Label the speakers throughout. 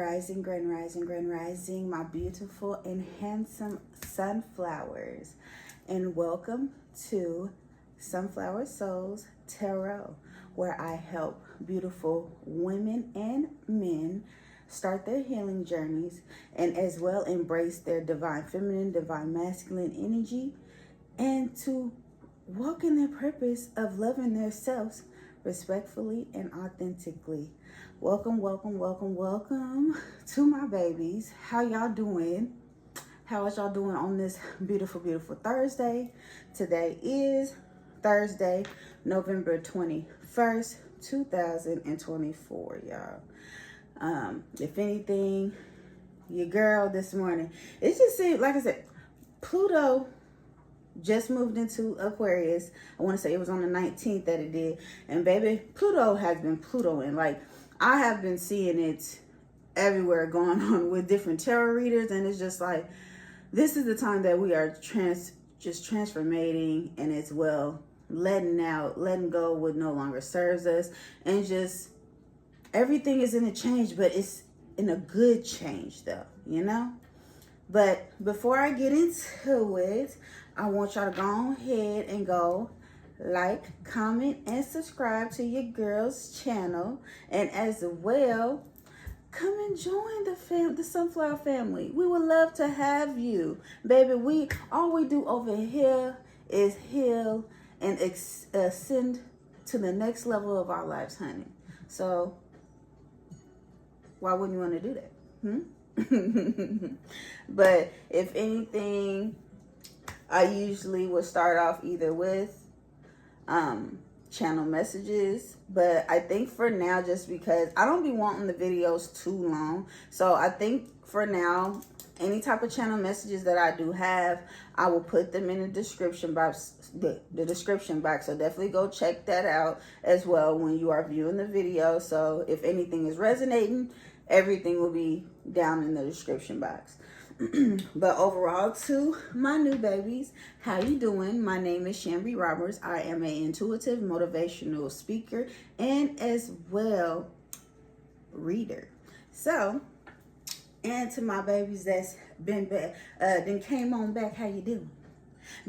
Speaker 1: Rising, grand rising, my beautiful and handsome sunflowers. And welcome to Sunflower Souls Tarot, where I help beautiful women and men start their healing journeys and as well embrace their divine feminine, divine masculine energy and to walk in their purpose of loving themselves respectfully and authentically. Welcome to my babies. How y'all doing? How is y'all doing on this beautiful Thursday? Today is Thursday, November 21st, 2024, y'all. If anything, your girl this morning, it just seemed, like I said, Pluto just moved into Aquarius. I want to say it was on the 19th that it did. And baby, Pluto has been Plutoing. Like, I have been seeing it everywhere going on with different tarot readers. And it's just like, this is the time that we are just transformating, and it's letting go what no longer serves us. And just everything is in a change, but it's in a good change though, you know? But before I get into it, I want y'all to go ahead and go like, comment, and subscribe to your girl's channel. And as well, come and join the Sunflower family. We would love to have you. Baby, all we do over here is heal and ascend to the next level of our lives, honey. So why wouldn't you want to do that? But if anything, I usually would start off either with channel messages, but I think for now, just because I don't be wanting the videos too long, so I think for now, any type of channel messages that I do have, I will put them in the description box, the description box. So definitely go check that out as well when you are viewing the video. So if anything is resonating, everything will be down in the description box. But overall, to my new babies, how you doing? My name is Shambre Roberts. I am an intuitive motivational speaker and as well reader. So, and to my babies that's been back, then came on back, how you doing?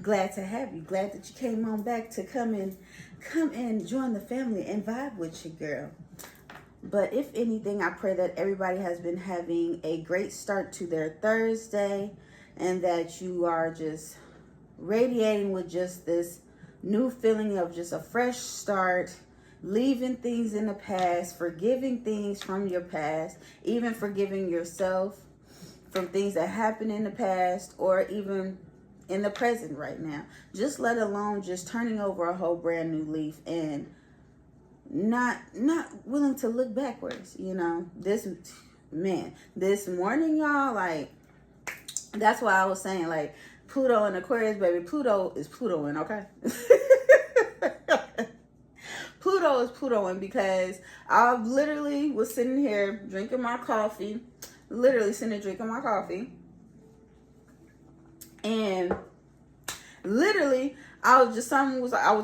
Speaker 1: Glad to have you. Glad that you came on back to come and join the family and vibe with your girl. But if anything, I pray that everybody has been having a great start to their Thursday and that you are just radiating with just this new feeling of just a fresh start, leaving things in the past, forgiving things from your past, even forgiving yourself from things that happened in the past or even in the present right now. Just let alone just turning over a whole brand new leaf and not willing to look backwards, you know. This morning, y'all, like, that's why I was saying, like, Pluto and Aquarius, baby, Pluto is Plutoing, okay? Pluto is Plutoing, because I literally was sitting here drinking my coffee, and literally I was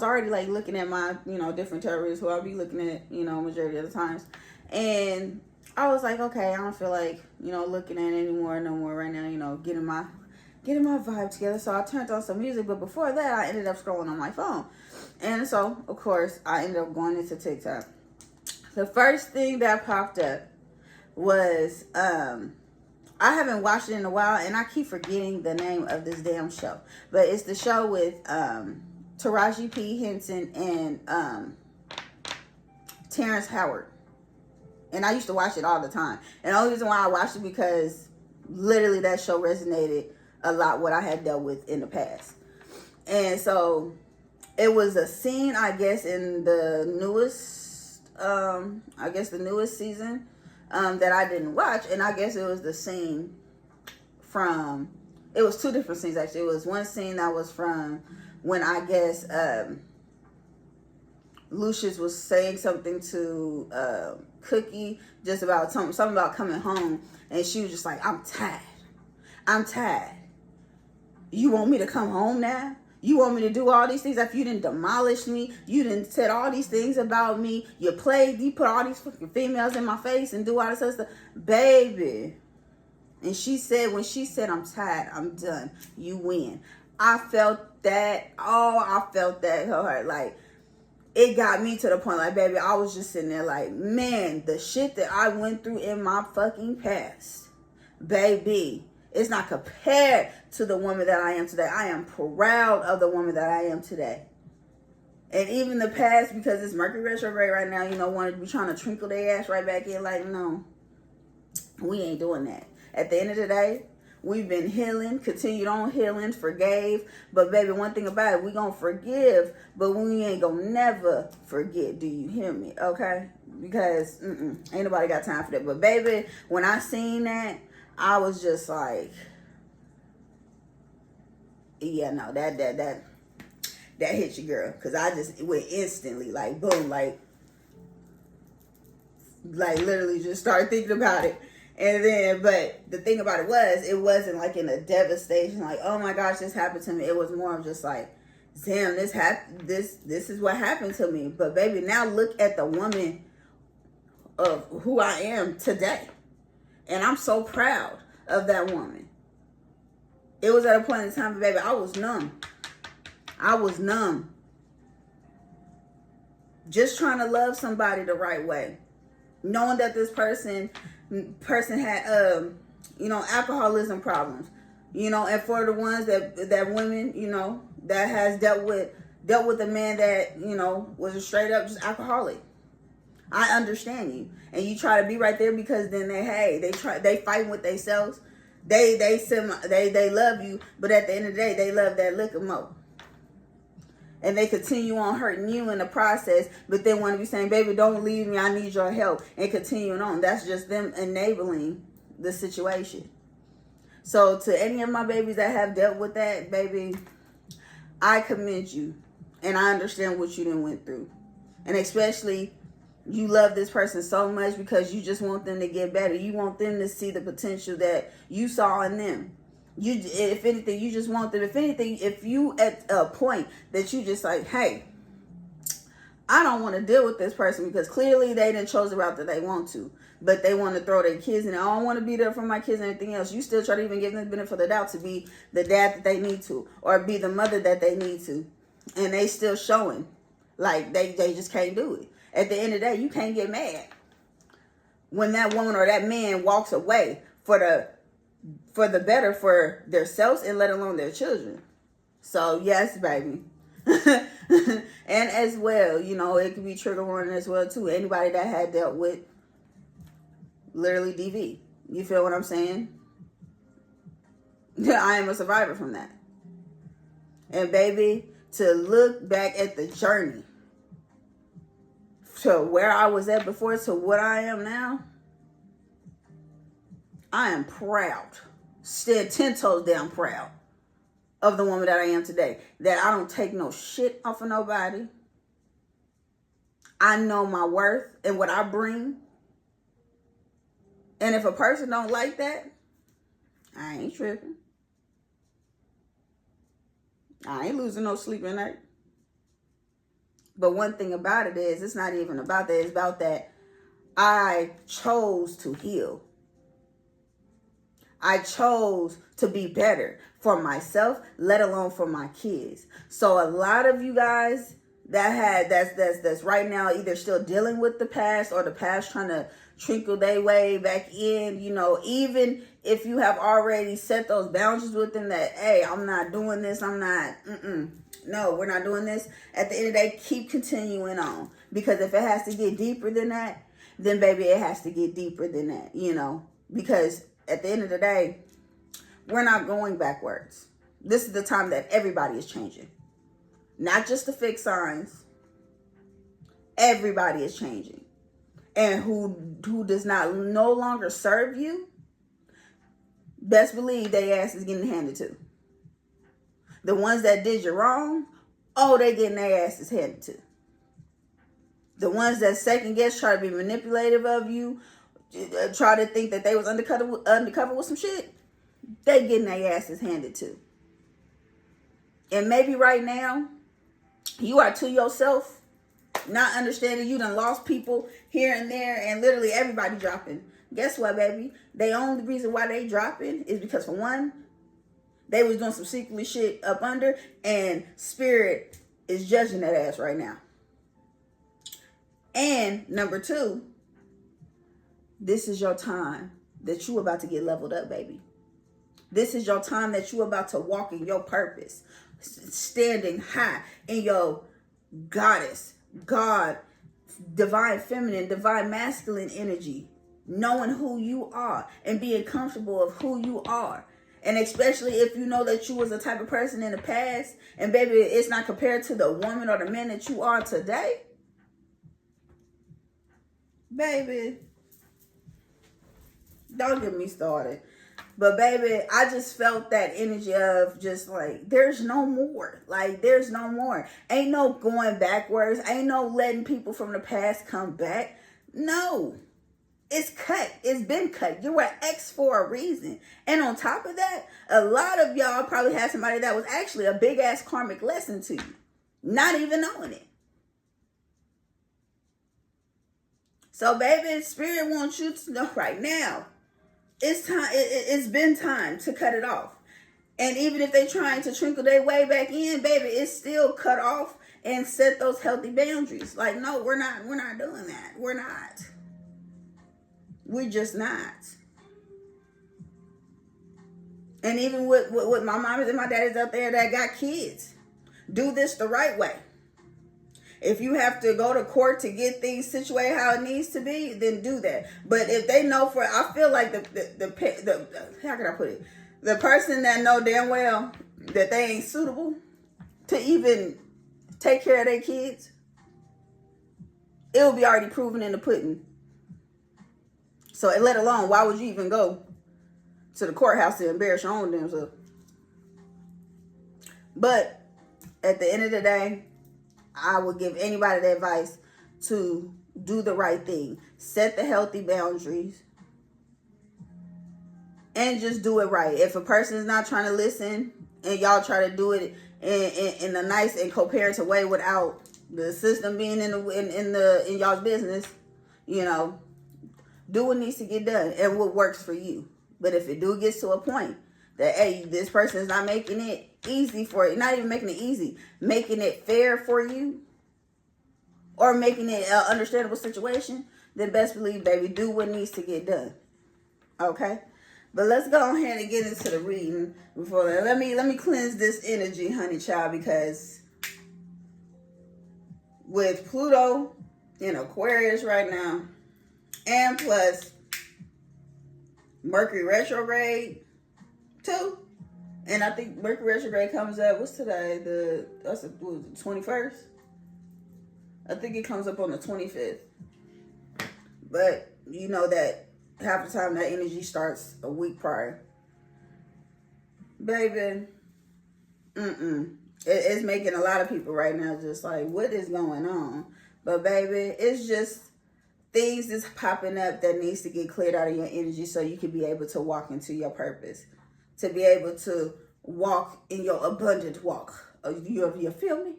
Speaker 1: already like looking at my, different tarot readers who I'll be looking at, majority of the times. And I was like, okay, I don't feel like, looking at it no more right now, getting my vibe together. So I turned on some music, but before that I ended up scrolling on my phone. And so of course I ended up going into TikTok. The first thing that popped up was, I haven't watched it in a while, and I keep forgetting the name of this damn show. But it's the show with Taraji P. Henson and Terrence Howard. And I used to watch it all the time. And the only reason why I watched it because literally that show resonated a lot what I had dealt with in the past. And so it was a scene, I guess, in the newest season that I didn't watch, and I guess it was the scene from, it was two different scenes actually. It was one scene that was from when I guess Lucius was saying something to Cookie just about something about coming home, and she was just like, I'm tired. You want me to come home now? You want me to do all these things after you didn't demolish me? You didn't said all these things about me. You put all these fucking females in my face and do all this other stuff. Baby. And she said, when she said, I'm tired, I'm done, you win. I felt that. Oh, I felt that. Like, it got me to the point, like, baby, I was just sitting there like, man, the shit that I went through in my fucking past, baby, it's not compared to the woman that I am today. I am proud of the woman that I am today. And even the past, because it's Mercury retrograde right now, you know, want to be trying to trickle their ass right back in. Like, no, we ain't doing that. At the end of the day, we've been healing, continued on healing, forgave. But baby, one thing about it, we gonna forgive, but we ain't gonna never forget. Do you hear me? Okay? Because ain't nobody got time for that. But baby, when I seen that, I was just like, yeah, no, that hit you, girl. Because I just went instantly, like, boom, like literally just started thinking about it. And then, but the thing about it wasn't like in a devastation, like, oh my gosh, this happened to me. It was more of just like, damn, this is what happened to me. But baby, now look at the woman of who I am today. And I'm so proud of that woman. It was at a point in time, baby, I was numb. Just trying to love somebody the right way. Knowing that this person had alcoholism problems, and for the ones that women, that has dealt with a man that, was a straight up just alcoholic. I understand you. And you try to be right there because then they fight with themselves. They love you, but at the end of the day, they love that liquor more. And they continue on hurting you in the process, but they want to be saying, baby, don't leave me, I need your help, and continuing on. That's just them enabling the situation. So to any of my babies that have dealt with that, baby, I commend you. And I understand what you done went through. And especially, you love this person so much because you just want them to get better. You want them to see the potential that you saw in them. If anything, you just want them. If you at a point that you just like, hey, I don't want to deal with this person because clearly they didn't chose the route that they want to, but they want to throw their kids in. I don't want to be there for my kids and everything else. You still try to even give them the benefit of the doubt to be the dad that they need to, or be the mother that they need to, and they still showing like they just can't do it. At the end of the day, you can't get mad when that woman or that man walks away for the better for themselves and let alone their children. So yes, baby. And as well, it could be trigger warning as well too. Anybody that had dealt with literally DV. You feel what I'm saying? I am a survivor from that. And baby, to look back at the journey to where I was at before to what I am now, I am proud. Still 10 toes down proud of the woman that I am today. That I don't take no shit off of nobody. I know my worth and what I bring. And if a person don't like that, I ain't tripping. I ain't losing no sleep at night. But one thing about it is, it's not even about that. It's about that I chose to heal. I chose to be better for myself, let alone for my kids. So a lot of you guys that's right now either still dealing with the past or the past trying to trickle their way back in, even if you have already set those boundaries with them that, hey, I'm not doing this, no, we're not doing this. At the end of the day, keep continuing on. Because if it has to get deeper than that, then baby, it has to get deeper than that, because at the end of the day, we're not going backwards. This is the time that everybody is changing. Not just the fixed signs. Everybody is changing. And who does not no longer serve you, best believe their ass is getting handed to. The ones that did you wrong, they getting their asses handed to. The ones that second guess, try to be manipulative of you, try to think that they was undercover with some shit, they getting their asses handed to. And maybe right now, you are to yourself, not understanding you done lost people here and there, and literally everybody dropping. Guess what, baby? The only reason why they dropping is because, for one, they was doing some secretly shit up under, and spirit is judging that ass right now. And number two, this is your time that you about to get leveled up, baby. This is your time that you about to walk in your purpose, standing high in your goddess, God, divine feminine, divine masculine energy, knowing who you are and being comfortable of who you are. And especially if you know that you was the type of person in the past, and baby, it's not compared to the woman or the man that you are today. Baby, don't get me started. But baby, I just felt that energy of just like, there's no more. Like, there's no more. Ain't no going backwards. Ain't no letting people from the past come back. No. It's cut. It's been cut. You were X for a reason. And on top of that, a lot of y'all probably had somebody that was actually a big ass karmic lesson to you, not even knowing it. So baby, spirit wants you to know right now, it's time. It's been time to cut it off. And even if they're trying to trickle their way back in, baby, it's still cut off, and set those healthy boundaries. Like, no, we're not doing that. We're not. We're just not. And even with my mamas and my daddies out there that got kids, do this the right way. If you have to go to court to get things situated how it needs to be, then do that. But if they know I feel like the how can I put it? The person that know damn well that they ain't suitable to even take care of their kids, it will be already proven in the pudding. So let alone, why would you even go to the courthouse to embarrass your own damn self? But at the end of the day, I would give anybody the advice to do the right thing. Set the healthy boundaries. And just do it right. If a person is not trying to listen, and y'all try to do it in a nice and coherent way without the system being in y'all's business, you know, do what needs to get done and what works for you. But if it do gets to a point that, hey, this person is not making it easy for you, not even making it easy, making it fair for you, or making it an understandable situation, then best believe, baby, do what needs to get done. Okay? But let's go ahead and get into the reading before that. Let me cleanse this energy, honey child, because with Pluto in Aquarius right now, and plus Mercury retrograde too. And I think Mercury retrograde comes up, what's today? That's the 21st? I think it comes up on the 25th. But you know that half the time that energy starts a week prior. Baby, it's making a lot of people right now just like, what is going on? But baby, it's just things that's popping up that needs to get cleared out of your energy so you can be able to walk into your purpose. To be able to walk in your abundant walk. You feel me?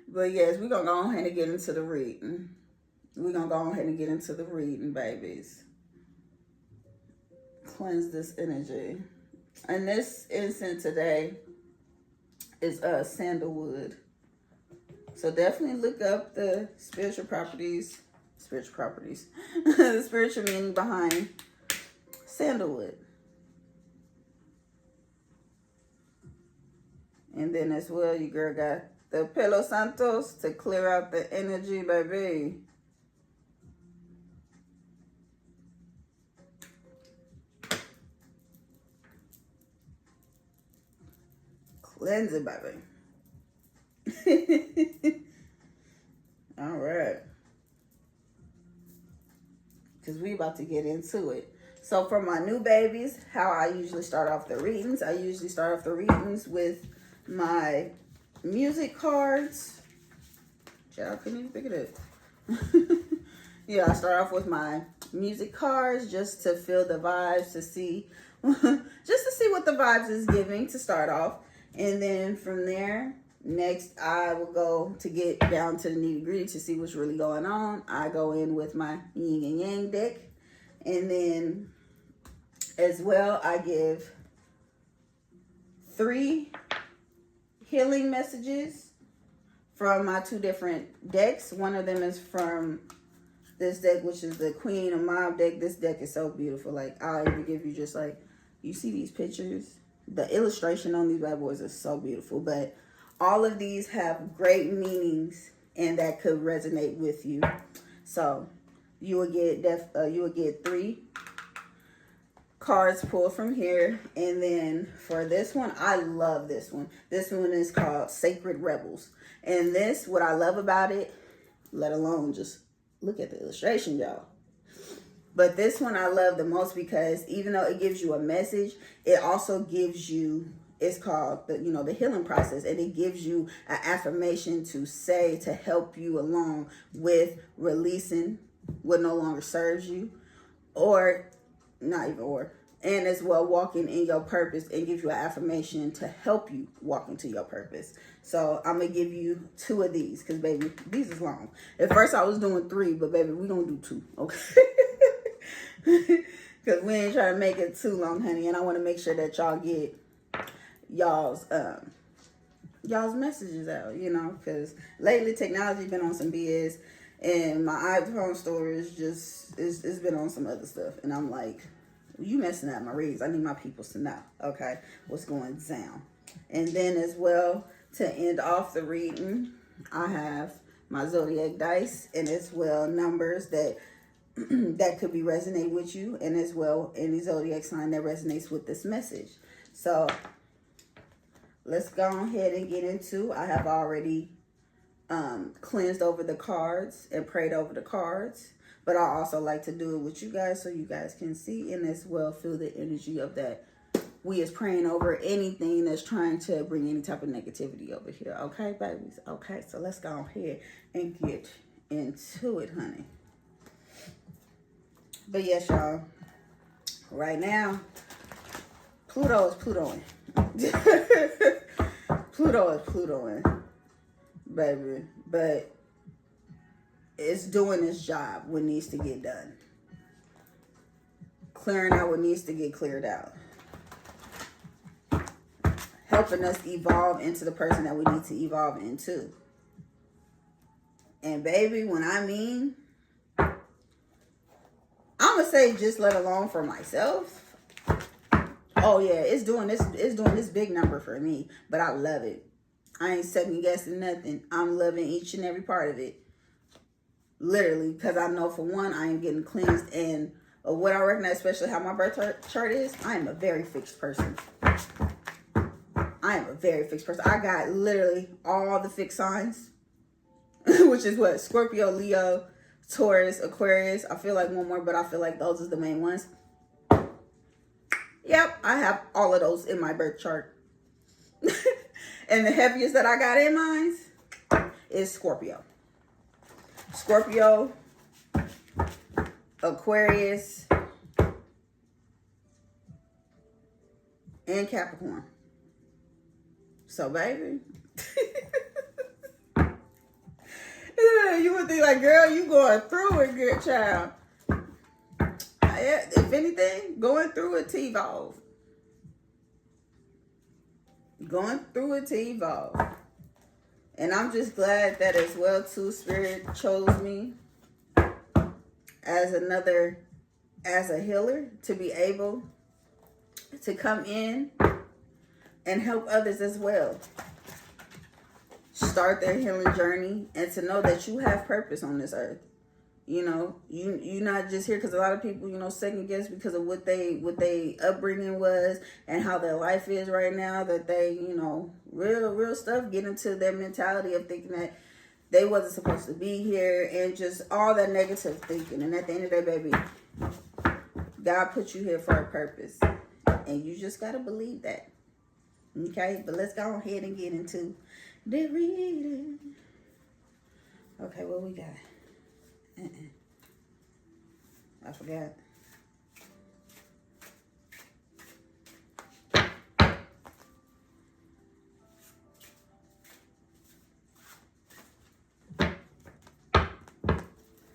Speaker 1: But yes, we're going to go ahead and get into the reading. We're going to go ahead and get into the reading, babies. Cleanse this energy. And this incense today is sandalwood. So definitely look up the spiritual properties, the spiritual meaning behind sandalwood. And then as well, you girl got the Palo Santos to clear out the energy, baby. Cleanse it, baby. All right. Because we about to get into it. So for my new babies, how I usually start off the readings, I usually start off the readings with my music cards. Child, couldn't even pick it up. Yeah, I start off with my music cards just to feel the vibes, to see just to see what the vibes is giving to start off. And then from there, next I will go to get down to the nitty-gritty to see what's really going on. I go in with my yin and yang deck, and then as well I give 3 healing messages from my 2 different decks. One of them is from this deck, which is the Queen of Mob deck. This deck is so beautiful. Like, I'll even give you just like, you see these pictures? The illustration on these bad boys is so beautiful. But all of these have great meanings and that could resonate with you. So you will get 3 cards pulled from here. And then for this one, I love this one. This one is called Sacred Rebels. And this, what I love about it, let alone just look at the illustration, y'all. But this one I love the most because even though it gives you a message, it also gives you, it's called the healing process, and it gives you an affirmation to say to help you along with releasing what no longer serves you, or not even or, and as well walking in your purpose, and give you an affirmation to help you walk into your purpose. So I'm gonna give you 2 of these because baby, these is long. At first I was doing 3, but baby, we gonna do 2, okay? Because we ain't trying to make it too long, honey, and I want to make sure that y'all get y'all's messages out, because lately technology been on some BS, and my iPhone storage it's been on some other stuff, and I'm like, you messing up my reads. I need my peoples to know, okay, what's going down. And then as well, to end off the reading, I have my zodiac dice, and as well numbers that could be resonate with you, and as well any zodiac sign that resonates with this message. So let's go ahead and get into, I have already cleansed over the cards and prayed over the cards, but I also like to do it with you guys so you guys can see and as well feel the energy of that. We is praying over anything that's trying to bring any type of negativity over here. Okay, babies? Okay, so let's go ahead and get into it, honey. But yes, y'all, right now, Pluto is Plutoing. Pluto is Plutoing, baby. But it's doing its job, what needs to get done. Clearing out what needs to get cleared out. Helping us evolve into the person that we need to evolve into. And baby, when I mean, I'm gonna say just let alone for myself. Oh yeah, it's doing this big number for me, but I love it. I ain't second guessing nothing. I'm loving each and every part of it. Literally, because I know for one, I am getting cleansed, and what I recognize, especially how my birth chart is, I am a very fixed person. I am a very fixed person. I got literally all the fixed signs, which is what? Scorpio, Leo, Taurus, Aquarius. I feel like one more, but I feel like those are the main ones. Yep, I have all of those in my birth chart. And the heaviest that I got in mine is Scorpio. Scorpio, Aquarius, and Capricorn. So, baby, you would think like, girl, you going through it, good child. If anything, going through it to evolve. Going through it to evolve. And I'm just glad that as well, too, Spirit chose me as a healer to be able to come in and help others as well. Start their healing journey and to know that you have purpose on this earth. You're not just here because a lot of people, second guess because of what they upbringing was and how their life is right now, that they, real stuff get into their mentality of thinking that they wasn't supposed to be here and just all that negative thinking. And at the end of the day, baby, God put you here for a purpose and you just got to believe that. Okay, but let's go ahead and get into the reading. Okay, what we got? I forgot.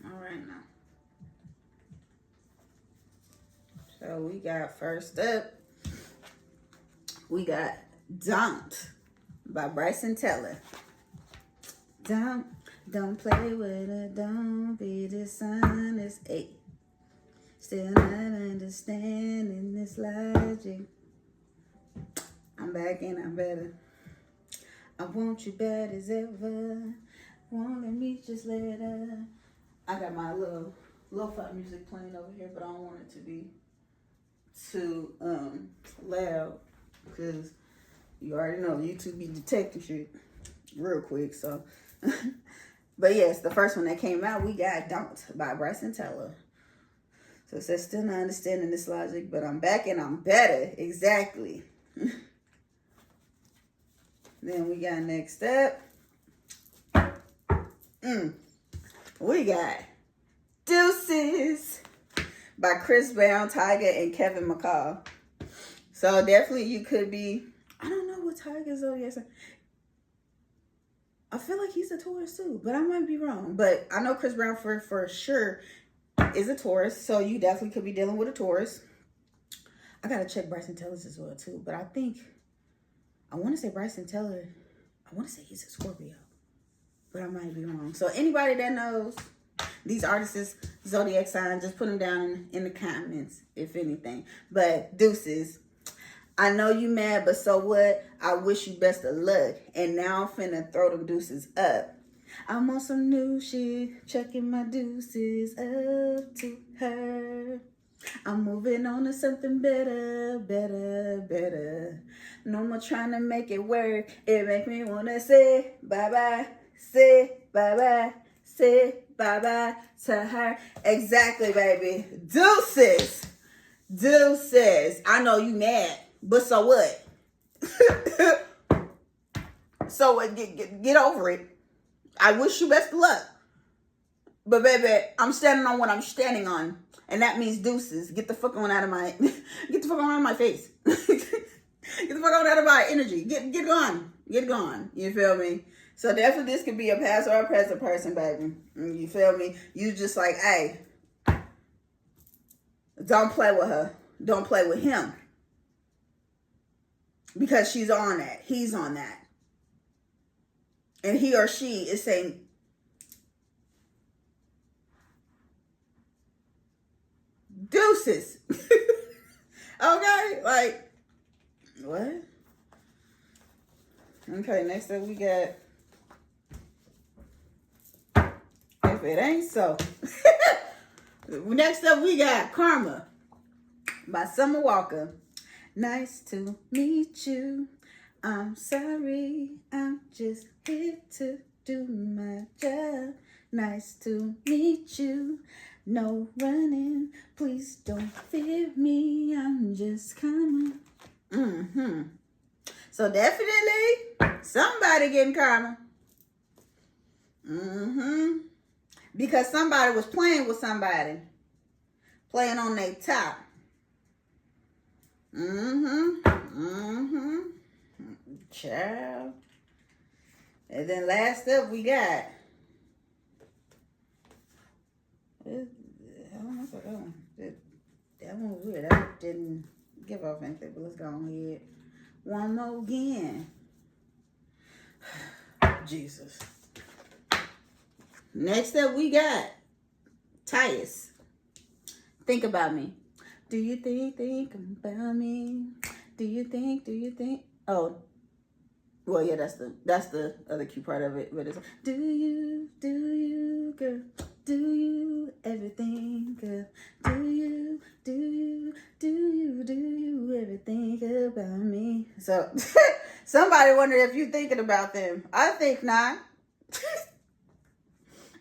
Speaker 1: All right now. So we got first up, we got Don't by Bryson Tiller. Don't play with it, don't be dishonest. Hey, still not understanding this logic. I'm back and I'm better. I want you bad as ever. Won't let me just let her. I got my little lo-fi music playing over here, but I don't want it to be too loud because you already know YouTube be detecting shit real quick. So, but yes, the first one that came out, we got Don't by Bryson Tiller. So it says, still not understanding this logic, but I'm back and I'm better. Exactly. Then we got next up. We got Deuces by Chris Brown, Tyga, and Kevin McCall. So definitely you could be, I don't know what Tyga's zodiac sign. I feel like he's a Taurus too, but I might be wrong. But I know Chris Brown for sure is a Taurus, so you definitely could be dealing with a Taurus. I gotta check Bryson Tiller's as well too, but I want to say Bryson Tiller, I want to say he's a Scorpio, but I might be wrong. So anybody that knows these artists' zodiac signs, just put them down in the comments, if anything. But Deuces, I know you mad, but so what? I wish you best of luck. And now I'm finna throw them deuces up. I'm on some new shit, chucking my deuces up to her. I'm moving on to something better, better, better. No more trying to make it work. It make me wanna say bye-bye, say bye-bye, say bye-bye to her. Exactly, baby. Deuces. Deuces. I know you mad, but so what? So what? Get over it. I wish you best of luck. But baby, I'm standing on what I'm standing on. And that means deuces. Get the fuck on out of my get the fuck on out of my face. Get the fuck on out of my energy. Get gone. Get gone. You feel me? So definitely this could be a past or a present person, baby. You feel me? You just like, hey, don't play with her. Don't play with him. Because she's on that. He's on that. And he or she is saying, deuces. Okay, like, what? Okay, next up we got, if it ain't so. Next up we got Karma by Summer Walker. Nice to meet you. I'm sorry, I'm just here to do my job. Nice to meet you. No running, please don't fear me. I'm just coming. So definitely somebody getting karma. Because somebody was playing with somebody. Playing on their top. Child. And then last up we got, I don't know for that one. That one was weird. I didn't give off anything, but let's go on ahead. One more again. Jesus. Next up we got Tyus. Think about me. Do you think about me? Do you think? Oh, well, yeah, that's the other cute part of it. But it's do you, girl? Do you everything, girl? Do you everything about me? So somebody wondered if you thinking about them. I think not.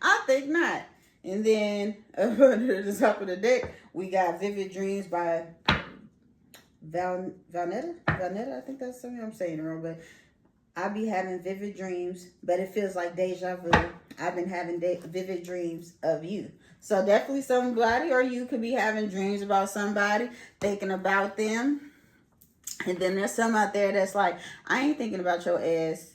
Speaker 1: I think not. And then under the top of the deck, we got Vivid Dreams by Valnetta. I think that's something I'm saying wrong, but I be having vivid dreams, but it feels like deja vu. I've been having vivid dreams of you. So definitely somebody or you could be having dreams about somebody, thinking about them. And then there's some out there that's like, I ain't thinking about your ass.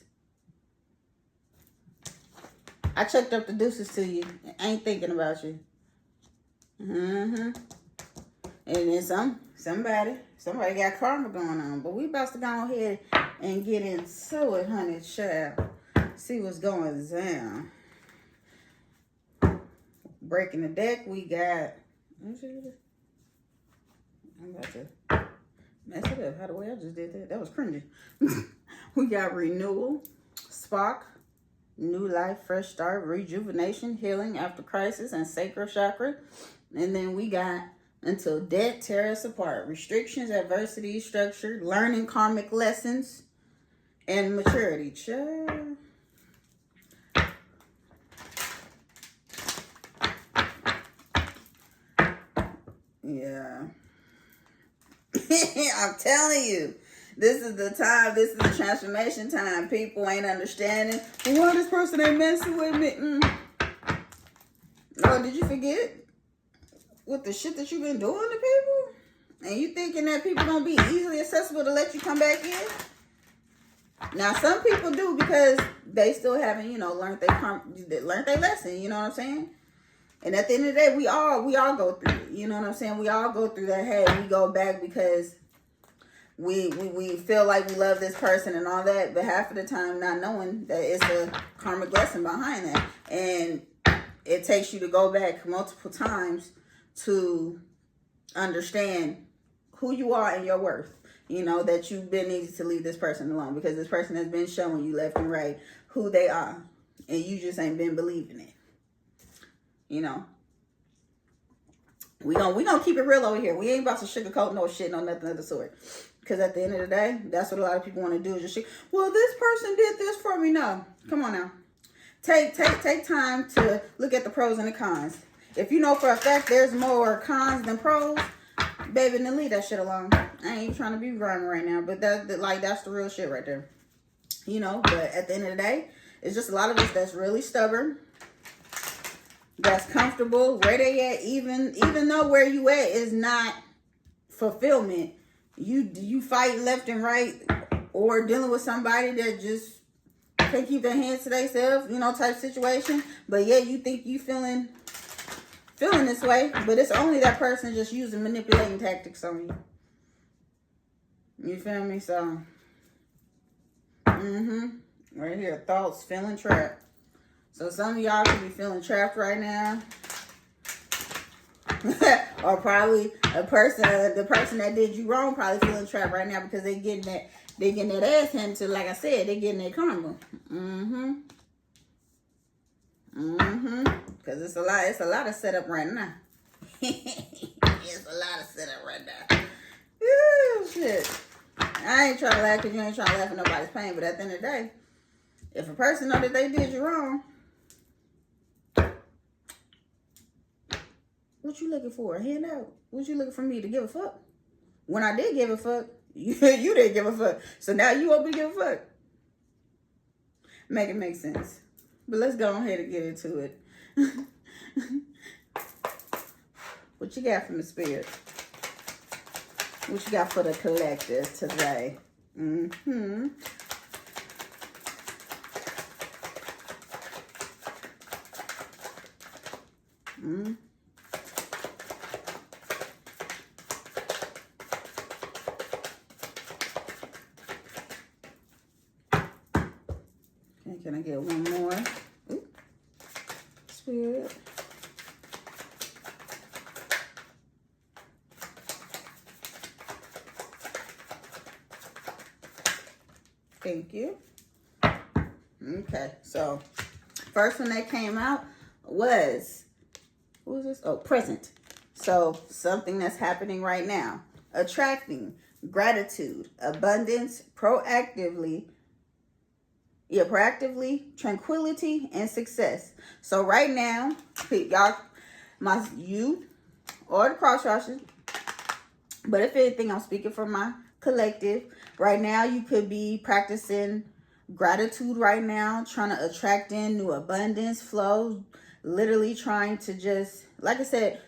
Speaker 1: I checked up the deuces to you. I ain't thinking about you. And then somebody got karma going on. But we about to go ahead and get into it, honey child. See what's going down. Breaking the deck, we got... I'm about to mess it up. How the way I just did that? That was cringy. We got renewal, spark, new life, fresh start, rejuvenation, healing after crisis, and sacral chakra. And then we got until death tear us apart, restrictions, adversity, structure, learning karmic lessons, and maturity. Child. Yeah. I'm telling you, this is the time. This is the transformation time. People ain't understanding. Well, this person ain't messing with me. Oh, did you forget with the shit that you've been doing to people? And you thinking that people gonna be easily accessible to let you come back in? Now, some people do because they still haven't, learned their lesson. You know what I'm saying? And at the end of the day, we all go through it. You know what I'm saying? We all go through that. Hey, we go back because we feel like we love this person and all that, but half of the time not knowing that it's a karmic lesson behind that. And it takes you to go back multiple times to understand who you are and your worth. That you've been needed to leave this person alone because this person has been showing you left and right who they are. And you just ain't been believing it. We gonna keep it real over here. We ain't about to sugarcoat no shit, no nothing of the sort. Because at the end of the day, that's what a lot of people want to do. Is just, well, this person did this for me. No, come on now. Take time to look at the pros and the cons. If you know for a fact there's more cons than pros, baby, then leave that shit alone. I ain't trying to be rhyming right now, but that's the real shit right there. But at the end of the day, it's just a lot of us that's really stubborn. That's comfortable where they at, even though where you at is not fulfillment. You fight left and right, or dealing with somebody that just can't keep their hands to themselves, type situation. But yeah, you think you feeling this way, but it's only that person just using manipulating tactics on you. You feel me? So, right here, thoughts, feeling trapped. So some of y'all could be feeling trapped right now. Or probably the person that did you wrong probably feeling trapped right now because they getting that ass handed to, like I said, they getting their karma. Because it's a lot of setup right now. It's a lot of setup right now. Ooh, shit. I ain't trying to laugh because you ain't trying to laugh at nobody's pain, but at the end of the day, if a person know that they did you wrong, what you looking for? A handout? What you looking for me to give a fuck? When I did give a fuck, you didn't give a fuck. So now you want me to give a fuck. Make it make sense. But let's go ahead and get into it. What you got from the spirit? What you got for the collective today? Okay, can I get one more? Ooh. Spirit. Thank you. Okay, so first one that came out was, what was this? Oh, present. So something that's happening right now. Attracting, gratitude, abundance, proactively, tranquility, and success. So right now, y'all, you or the cross watchers, but if anything, I'm speaking for my collective. Right now, you could be practicing gratitude right now, trying to attract in new abundance, flow, literally trying to just, like I said,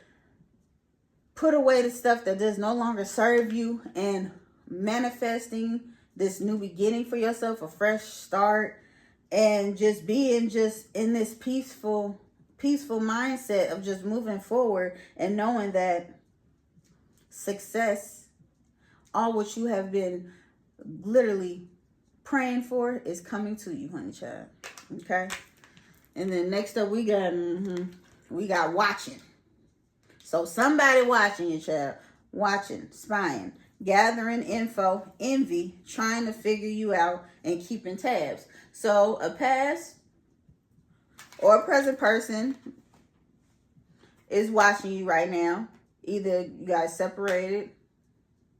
Speaker 1: put away the stuff that does no longer serve you and manifesting this new beginning for yourself, a fresh start, and just being just in this peaceful mindset of just moving forward and knowing that success, all what you have been literally praying for, is coming to you, honey child. Okay. And then next up we got watching. So somebody watching you, child. Watching, spying, gathering info, envy, trying to figure you out, and keeping tabs. So a past or a present person is watching you right now. Either you guys separated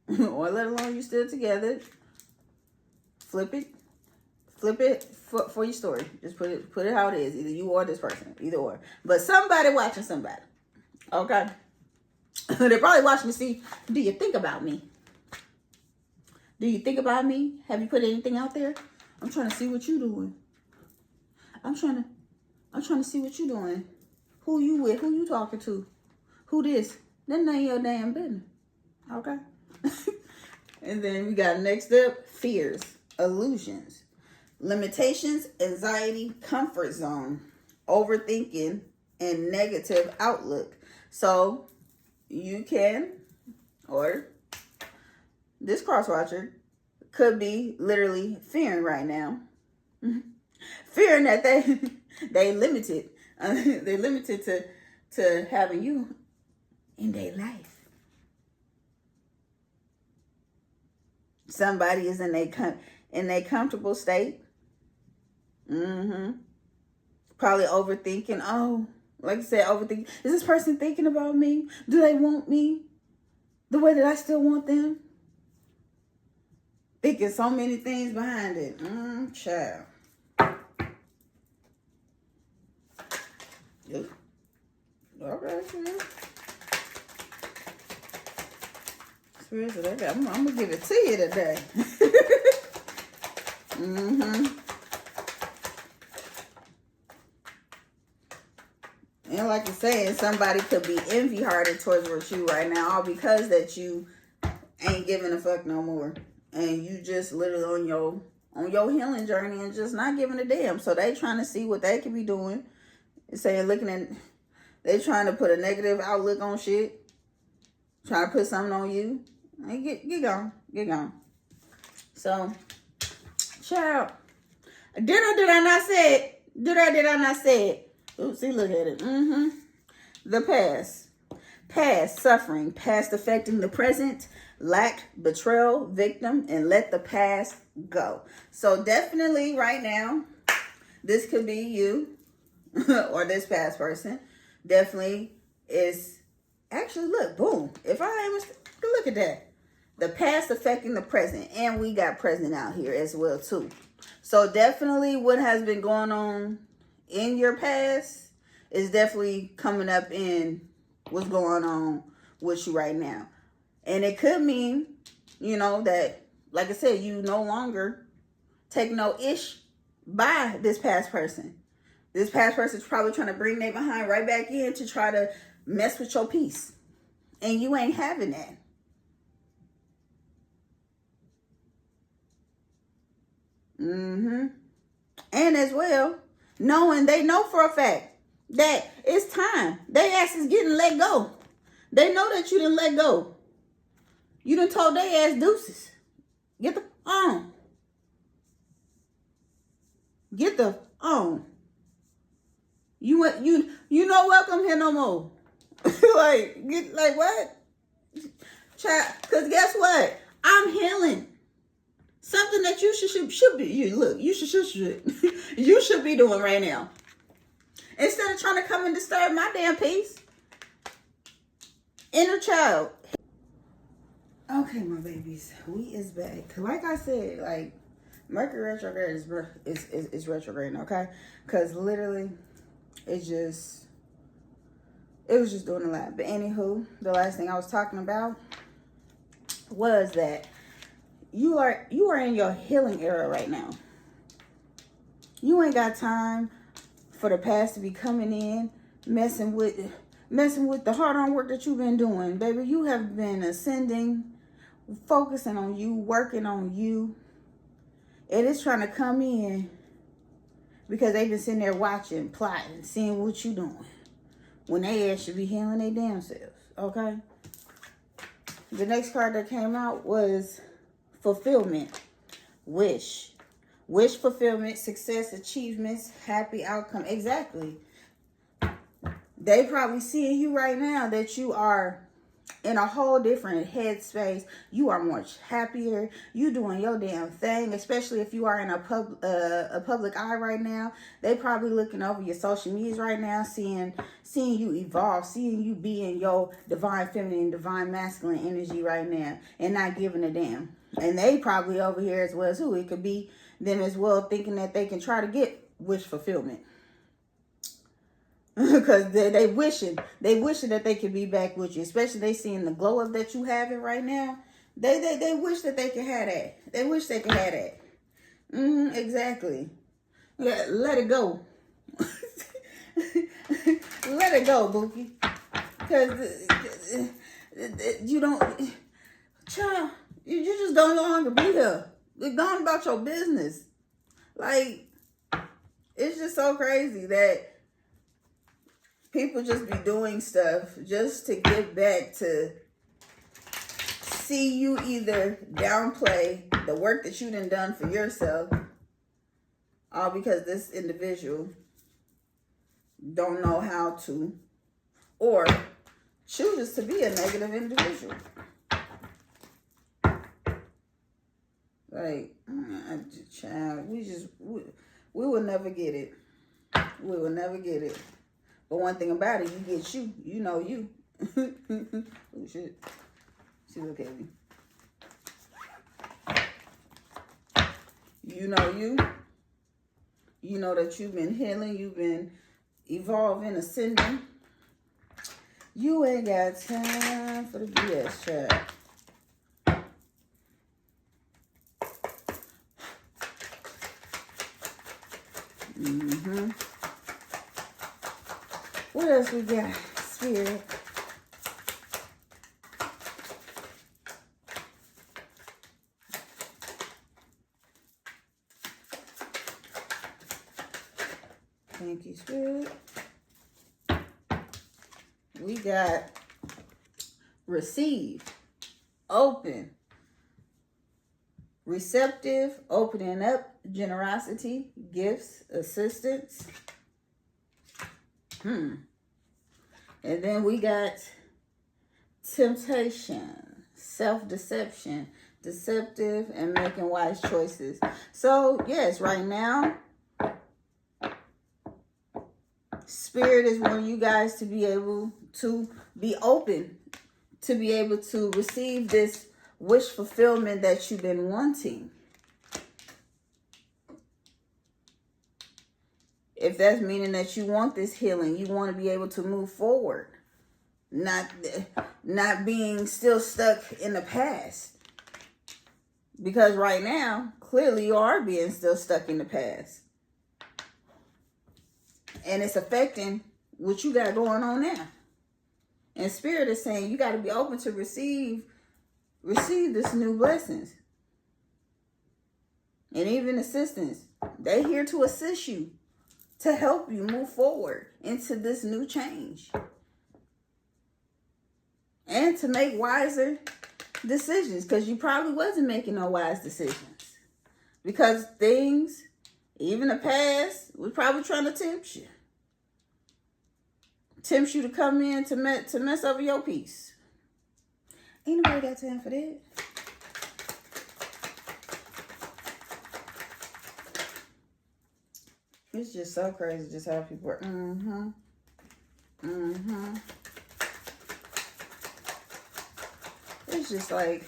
Speaker 1: or let alone you still together. Flip it for your story. Just put it how it is. Either you or this person. Either or. But somebody watching somebody. Okay? They're probably watching to see, do you think about me? Do you think about me? Have you put anything out there? I'm trying to see what you're doing. I'm trying to see what you're doing. Who you with? Who you talking to? Who this? That ain't your damn business. Okay? And then we got next up, fears, illusions, limitations, anxiety, comfort zone, overthinking, and negative outlook. So you can, or this cross watcher could be literally fearing right now. Fearing that they limited. They limited to having you in their life. Somebody is in a comfortable state. Probably overthinking. Oh, like I said, overthinking. Is this person thinking about me? Do they want me the way that I still want them? Thinking so many things behind it. Child. Yep. All right, yeah. I'm gonna give it to you today. And like you're saying, somebody could be envy-hearted towards you right now, all because that you ain't giving a fuck no more, and you just literally on your healing journey and just not giving a damn. So they trying to see what they could be doing. Saying, they trying to put a negative outlook on shit, trying to put something on you. And get gone. So, child, did I not say it? Did I not say it? Oops, see, look at it. The past suffering, past affecting the present, lack, betrayal, victim, and let the past go. So definitely right now, this could be you or this past person. Definitely is, actually, look, boom. If I am, look at that. The past affecting the present, and we got present out here as well too. So definitely what has been going on in your past is definitely coming up in what's going on with you right now. And it could mean, that, like I said, you no longer take no ish by this past person. This past person is probably trying to bring their behind right back in to try to mess with your peace. And you ain't having that. And as well, they know for a fact that it's time. They ass is getting let go. They know that you didn't let go. You done told they ass deuces. Get the on. Get the on. You no welcome here no more. like what? Child, cause guess what? I'm healing. Something that you should be. You should be doing right now. Instead of trying to come and disturb my damn peace. Inner child. Okay, my babies, we is back. Like I said, like Mercury retrograde is retrograde, okay? Cause literally, it was just doing a lot. But anywho, the last thing I was talking about was that you are in your healing era right now. You ain't got time for the past to be coming in, messing with the hard-on work that you've been doing. Baby, you have been ascending, focusing on you, working on you. And it's trying to come in because they've been sitting there watching, plotting, seeing what you doing. When they ass should be healing their damn selves, okay? The next card that came out was fulfillment. Wish. Wish fulfillment, success, achievements, happy outcome. Exactly. They probably seeing you right now that you are in a whole different headspace. You are much happier. You doing your damn thing, especially if you are in a public eye right now. They probably looking over your social medias right now, seeing you evolve, seeing you be in your divine feminine, divine masculine energy right now, and not giving a damn. And they probably over here as well too. It could be them as well, thinking that they can try to get wish fulfillment. Because they wishing that they could be back with you, especially they seeing the glow up that you having right now. They wish that they could have that. They wish they could have that. Exactly. Let it go. Let it go, Bookie. Because you don't, child, you just don't no longer be here. You're going about your business. Like, it's just so crazy that people just be doing stuff just to get back to see you either downplay the work that you done for yourself, all because this individual don't know how to, or chooses to be a negative individual. Like, child, we will never get it. We will never get it. But one thing about it, you get you. You know you. Oh, shit. She look at me. You know you. You know that you've been healing. You've been evolving, ascending. You ain't got time for the BS, child. What else we got, Spirit? Thank you, Spirit. We got receive, open, receptive, opening up, generosity, gifts, assistance. And then we got temptation, self-deception, deceptive, and making wise choices. So, yes, right now, Spirit is wanting you guys to be able to be open, to be able to receive this wish fulfillment that you've been wanting. If that's meaning that you want this healing, you want to be able to move forward, not being still stuck in the past. Because right now, clearly you are being still stuck in the past. And it's affecting what you got going on now. And Spirit is saying you got to be open to receive this new blessings. And even assistance. They're here to assist you, to help you move forward into this new change. And to make wiser decisions, because you probably wasn't making no wise decisions. Because things, even the past, was probably trying to tempt you. Tempt you to come in to mess over your peace. Ain't nobody got time for that. It's just so crazy just how people are. It's just like,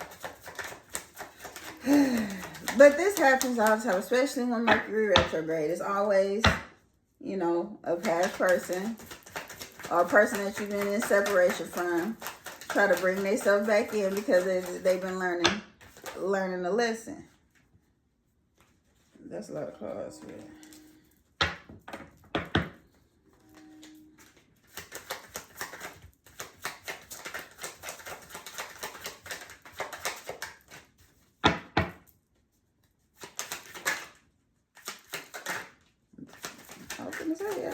Speaker 1: but this happens all the time, especially when Mercury retrograde. It's always, you know, a past person or a person that you've been in separation from, try to bring themselves back in because they've been learning a lesson. That's a lot of cards, man.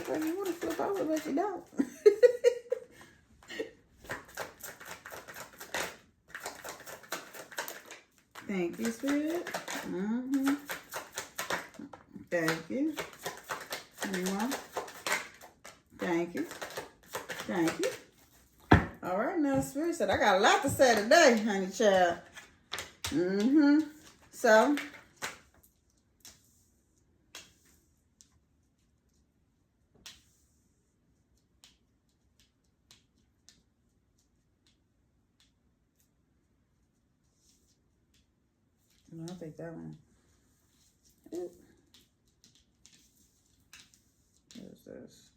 Speaker 1: act like you want to flip over, but you don't. Thank you, Spirit. Thank you. Thank you. Thank you. All right, now, Spirit said, I got a lot to say today, honey child. So, no, I'll take that one. What is this?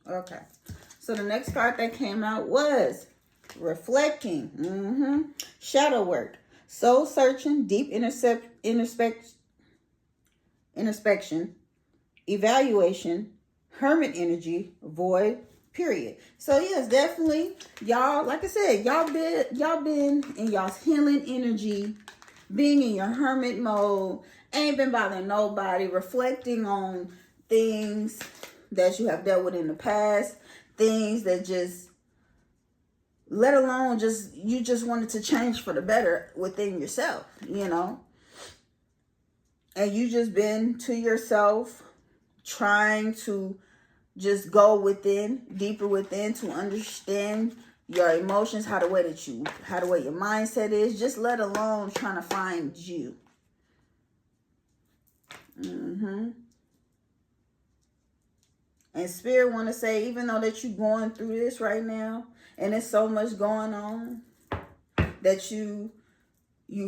Speaker 1: Okay. So the next card that came out was reflecting. Shadow work. Soul searching. Deep introspection. Evaluation. Hermit energy. Void. Period. So yes, definitely, y'all, like I said, y'all been in y'all's healing energy, being in your hermit mode, ain't been bothering nobody, reflecting on things that you have dealt with in the past, things that just, let alone just, you just wanted to change for the better within yourself, you know, and you just been to yourself, trying to just go within, deeper within, to understand your emotions, how the way your mindset is, just let alone trying to find you. And Spirit want to say, even though that you're going through this right now, and there's so much going on, that you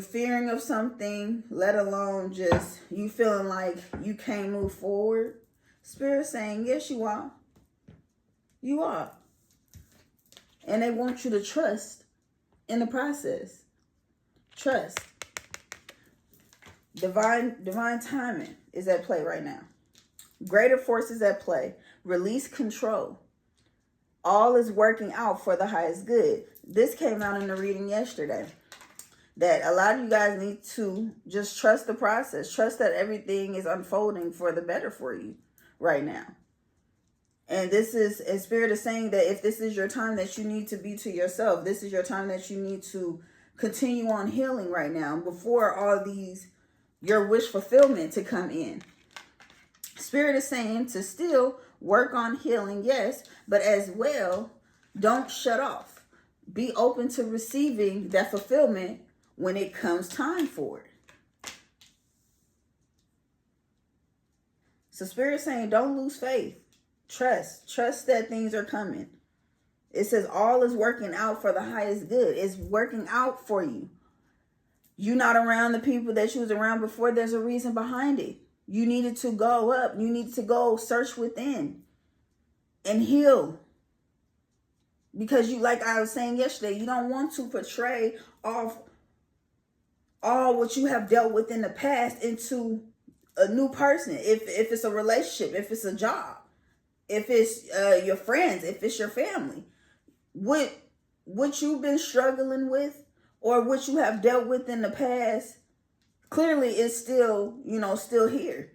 Speaker 1: fearing of something, let alone just you feeling like you can't move forward, Spirit saying, yes, you are. You are. And they want you to trust in the process. Trust. Divine timing is at play right now. Greater forces at play. Release control. All is working out for the highest good. This came out in the reading yesterday. That a lot of you guys need to just trust the process. Trust that everything is unfolding for the better for you right now. And this is, and Spirit is saying that if this is your time that you need to be to yourself, this is your time that you need to continue on healing right now before all these, your wish fulfillment to come in. Spirit is saying to still work on healing, yes, but as well, don't shut off. Be open to receiving that fulfillment when it comes time for it. So Spirit is saying, don't lose faith. Trust that things are coming. It says all is working out for the highest good. It's working out for you. You're not around the people that you was around before. There's a reason behind it. You needed to go up. You needed to go search within and heal. Because you, like I was saying yesterday, you don't want to portray off all what you have dealt with in the past into a new person. If it's a relationship, if it's a job, if it's your friends, if it's your family, what you've been struggling with or what you have dealt with in the past, clearly is still, still here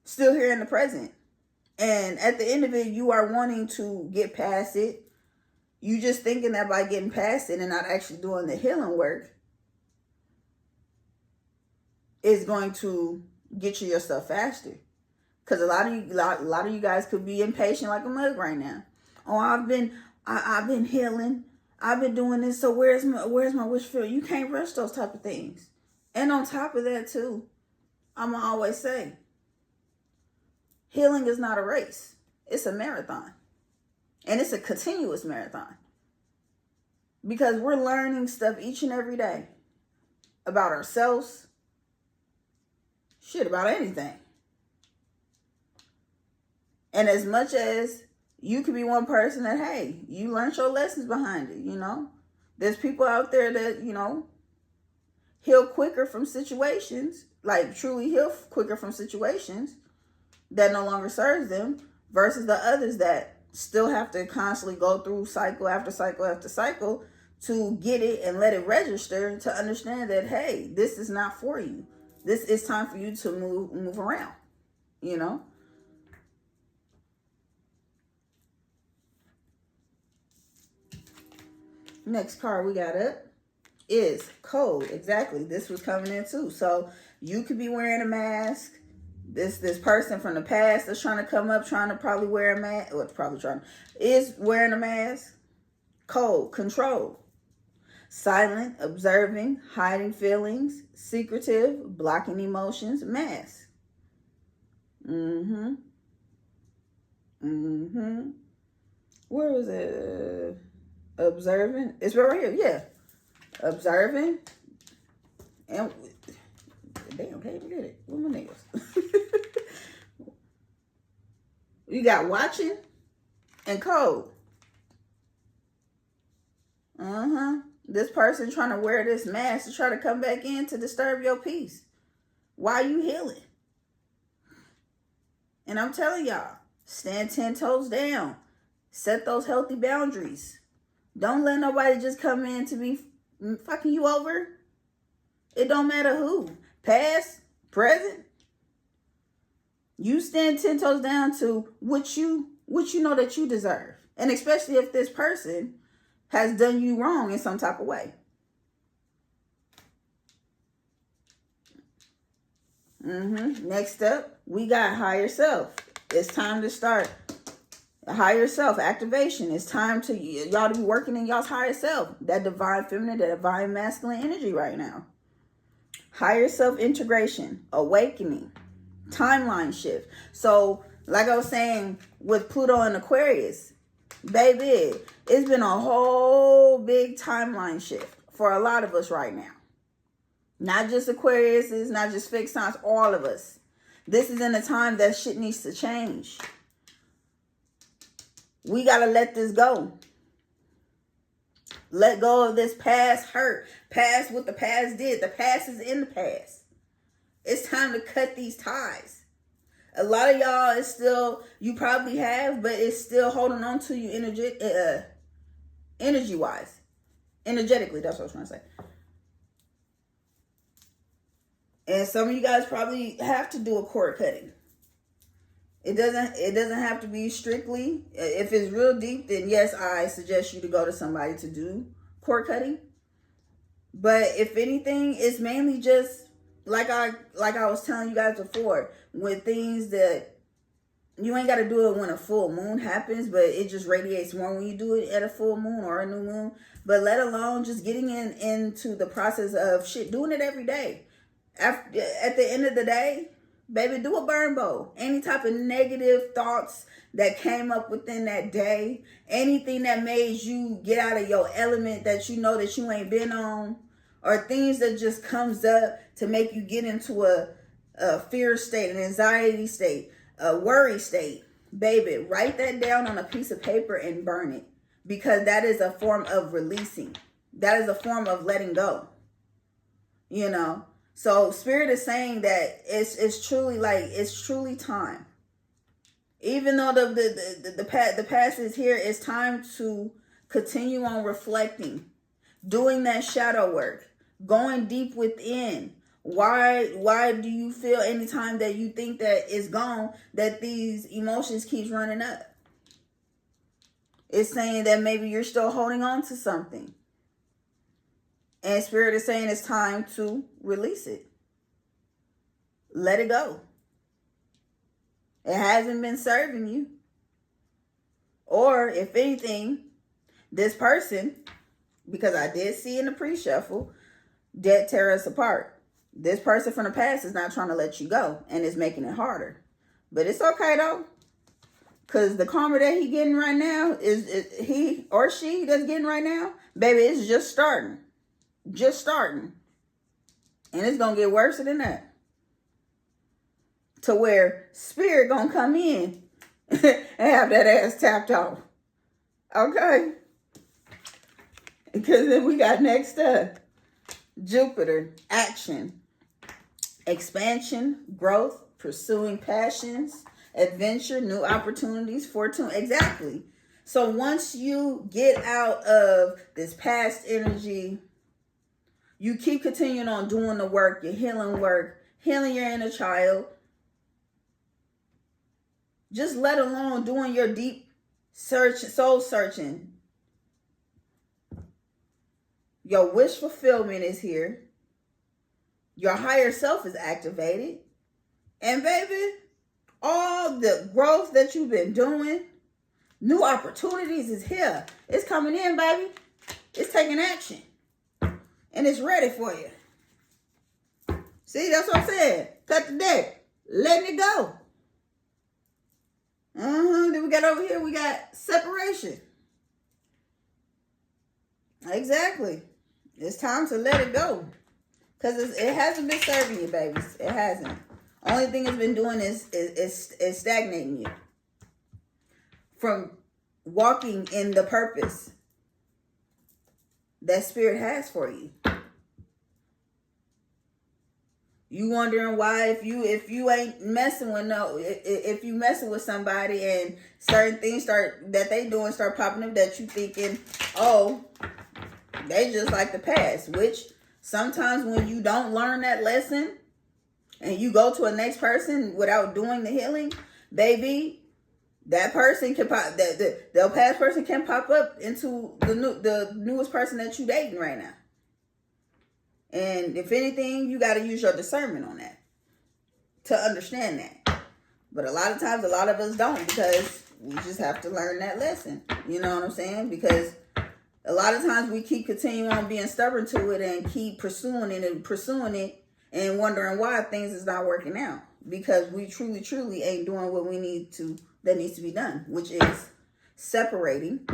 Speaker 1: in the present. And at the end of it, you are wanting to get past it. You just thinking that by getting past it and not actually doing the healing work is going to get you yourself faster. Because a lot of you guys could be impatient like a mug right now. Oh, I've been healing. I've been doing this. So where's my wish fulfillment? You can't rush those type of things. And on top of that too, I'm gonna always say, healing is not a race. It's a marathon. And it's a continuous marathon. Because we're learning stuff each and every day about ourselves. Shit, about anything. And as much as you could be one person that, hey, you learned your lessons behind it, There's people out there that, heal quicker from situations, like truly heal quicker from situations that no longer serves them, versus the others that still have to constantly go through cycle after cycle after cycle to get it and let it register to understand that, hey, this is not for you. This is time for you to move around, you know. Next card we got up is cold. Exactly. This was coming in too. So you could be wearing a mask. This person from the past that's trying to come up, trying to probably wear a mask, or is wearing a mask. Cold, control. Silent, observing, hiding feelings, secretive, blocking emotions, mask. Where is it? Observing. It's right here. Yeah. Observing. And damn, can't even get it. Where my nails? You got watching and cold. This person trying to wear this mask to try to come back in to disturb your peace while you healing. And I'm telling y'all, stand 10 toes down. Set those healthy boundaries. Don't let nobody just come in to be fucking you over. It don't matter who. Past, present. You stand 10 toes down to what you know that you deserve. And especially if this person has done you wrong in some type of way. Next up, we got higher self. It's time to start higher self activation. It's time to y'all to be working in y'all's higher self. That divine feminine, that divine masculine energy right now. Higher self integration, awakening, timeline shift. So, like I was saying with Pluto and Aquarius, baby, it's been a whole big timeline shift for a lot of us right now. Not just Aquarius, it's not just fixed signs, all of us. This is in a time that shit needs to change. We got to let this go. Let go of this past hurt. Past what the past did. The past is in the past. It's time to cut these ties. A lot of y'all is still, you probably have, but it's still holding on to you energy-wise. Energetically, that's what I was trying to say. And some of you guys probably have to do a cord cutting. It doesn't have to be strictly. If it's real deep, then yes, I suggest you to go to somebody to do cord cutting. But if anything, it's mainly just like I was telling you guys before, with things that you ain't got to do it when a full moon happens, but it just radiates more when you do it at a full moon or a new moon. But let alone just getting into the process of doing it every day. At the end of the day, baby, do a burn bowl. Any type of negative thoughts that came up within that day, anything that made you get out of your element that you know that you ain't been on, or things that just comes up to make you get into a fear state, an anxiety state, a worry state. Baby, write that down on a piece of paper and burn it, because that is a form of releasing. That is a form of letting go. You know? So Spirit is saying that it's truly time. Even though the past is here, it's time to continue on reflecting, doing that shadow work, going deep within. Why do you feel anytime that you think that it's gone, that these emotions keeps running up? It's saying that maybe you're still holding on to something. And Spirit is saying it's time to release it. Let it go. It hasn't been serving you. Or if anything, this person, because I did see in the pre-shuffle, debt tear us apart. This person from the past is not trying to let you go and is making it harder. But it's okay though. Because the karma that he getting right now is he or she that's getting right now, baby, it's just starting. Just starting. And it's going to get worse than that. To where Spirit going to come in and have that ass tapped off. Okay? Because then we got next up, Jupiter, action, expansion, growth, pursuing passions, adventure, new opportunities, fortune. Exactly. So once you get out of this past energy, you keep continuing on doing the work, your healing work, healing your inner child, just let alone doing your deep soul searching. Your wish fulfillment is here. Your higher self is activated. And baby, all the growth that you've been doing, new opportunities is here. It's coming in, baby. It's taking action. And it's ready for you. See, that's what I'm saying. Cut the deck. Letting it go. Then we got over here, we got separation. Exactly. It's time to let it go. Because it hasn't been serving you, babies. It hasn't. Only thing it's been doing is stagnating you from walking in the purpose that Spirit has for you. You wondering why if you ain't messing with if you messing with somebody and certain things start popping up that you thinking, oh, they just like the past. Which sometimes when you don't learn that lesson and you go to a next person without doing the healing, baby, that person can pop the past person can pop up into the newest person that you dating right now. And if anything, you got to use your discernment on that to understand that. But a lot of times, a lot of us don't, because we just have to learn that lesson. You know what I'm saying? Because a lot of times we keep continuing on being stubborn to it and keep pursuing it and wondering why things is not working out. Because we truly ain't doing what we need to, that needs to be done, which is separating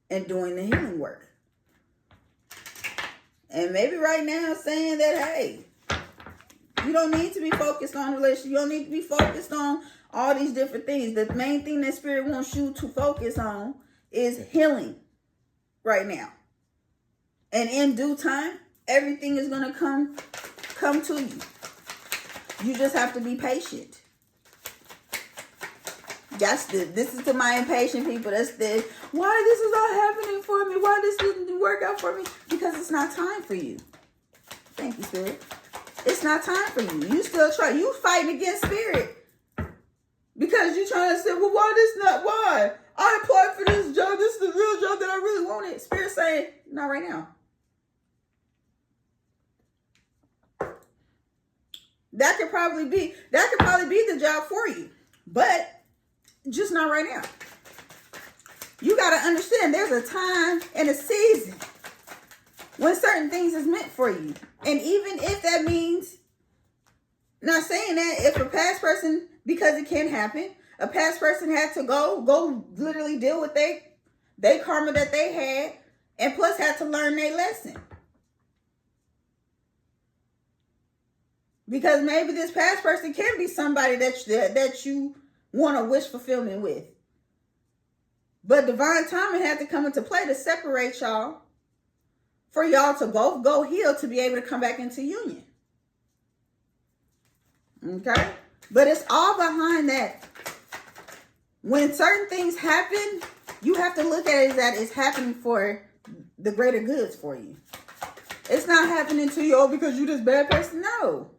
Speaker 1: and doing the healing work. And maybe right now saying that, hey, you don't need to be focused on relationships. You don't need to be focused on all these different things. The main thing that Spirit wants you to focus on is healing right now. And in due time, everything is going to come to you. You just have to be patient. This is to my impatient people. Why this is all happening for me? Why this didn't work out for me? Because it's not time for you. Thank you, Spirit. It's not time for you. You still try. You fighting against Spirit. Because you trying to say, well, why? I applied for this job. This is the real job that I really wanted. Spirit saying, not right now. That could probably be the job for you. But just not right now. You got to understand there's a time and a season when certain things is meant for you. And even if that means, not saying that if a past person, because it can happen, a past person had to go literally deal with they karma that they had, and plus had to learn their lesson. Because maybe this past person can be somebody that you want to wish fulfillment with. But divine timing had to come into play to separate y'all, for y'all to both go heal to be able to come back into union. Okay? But it's all behind that. When certain things happen, you have to look at it as that it's happening for the greater goods for you. It's not happening to you because you this bad person. No.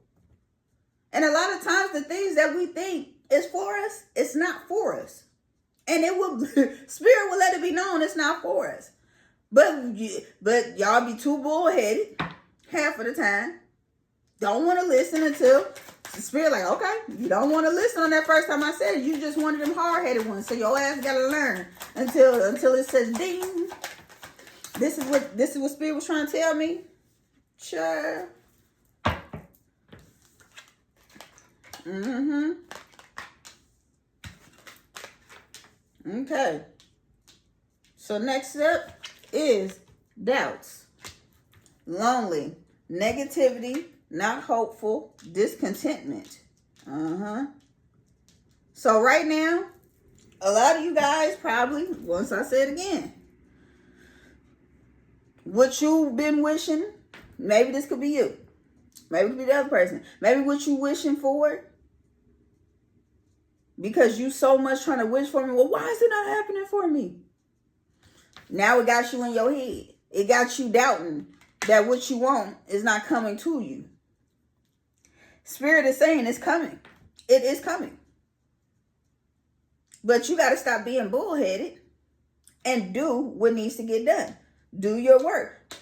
Speaker 1: And a lot of times the things that we think is for us, it's not for us. And Spirit will let it be known it's not for us. But y'all be too bullheaded half of the time. Don't want to listen until the Spirit like, okay, you don't want to listen on that first time I said it. You just one of them hard-headed ones. So your ass got to learn until it says ding. This is what Spirit was trying to tell me. Sure. Okay. So next step is doubts, lonely, negativity, not hopeful, discontentment. So right now, a lot of you guys probably, once I say it again, what you've been wishing, maybe this could be you. Maybe it could be the other person. Maybe what you wishing for, because you so much trying to wish for me. Well, why is it not happening for me? Now it got you in your head. It got you doubting that what you want is not coming to you. Spirit is saying it's coming. It is coming. But you got to stop being bullheaded and do what needs to get done. Do your work.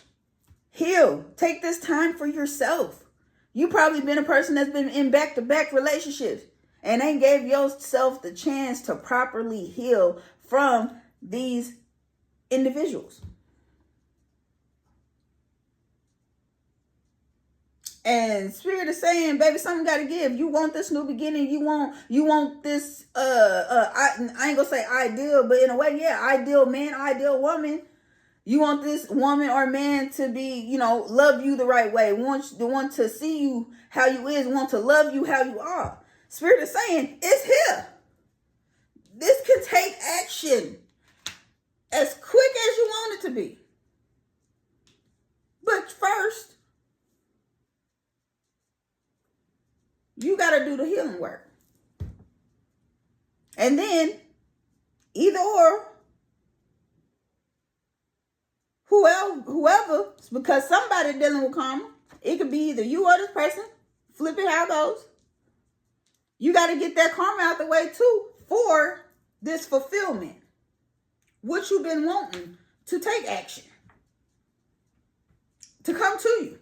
Speaker 1: Heal. Take this time for yourself. You probably been a person that's been in back-to-back relationships and ain't gave yourself the chance to properly heal from these individuals. And Spirit is saying, baby, something got to give. You want this new beginning. You want this, I ain't gonna say ideal, but in a way, yeah, ideal man, ideal woman. You want this woman or man to be, love you the right way. Want to see you how you is, want to love you how you are. Spirit is saying, it's here. This can take action as quick as you want it to be. But first, you got to do the healing work. And then, either or, whoever, because somebody dealing with karma, it could be either you or this person, flip it how it goes. You got to get that karma out the way too for this fulfillment. What you've been wanting to take action, to come to you.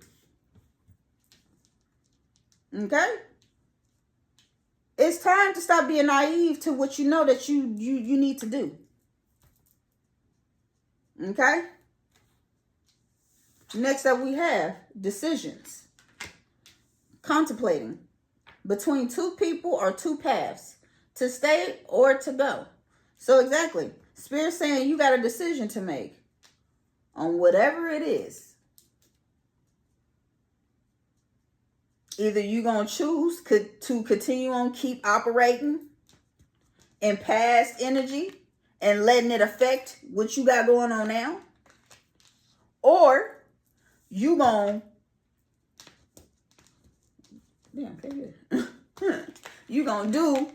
Speaker 1: Okay? It's time to stop being naive to what you know that you need to do. Okay? Next up we have decisions. Contemplating between two people or two paths, to stay or to go. So exactly, Spirit saying you got a decision to make on whatever it is. Either you're going to choose to continue on keep operating in past energy and letting it affect what you got going on now, or you going you going to do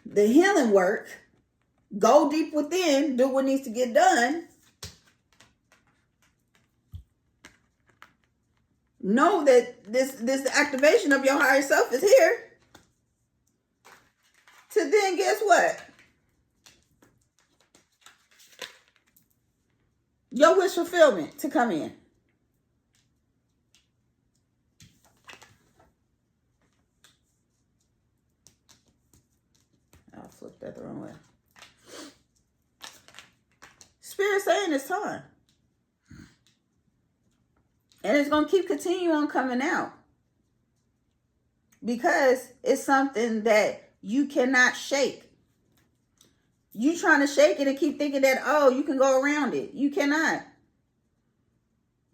Speaker 1: the healing work, go deep within, do what needs to get done. Know that this activation of your higher self is here. To then guess what? Your wish fulfillment to come in. I'll flip that the wrong way. Spirit saying it's time. And it's going to keep continuing on coming out. Because it's something that you cannot shake. You trying to shake it and keep thinking that, oh, you can go around it. You cannot.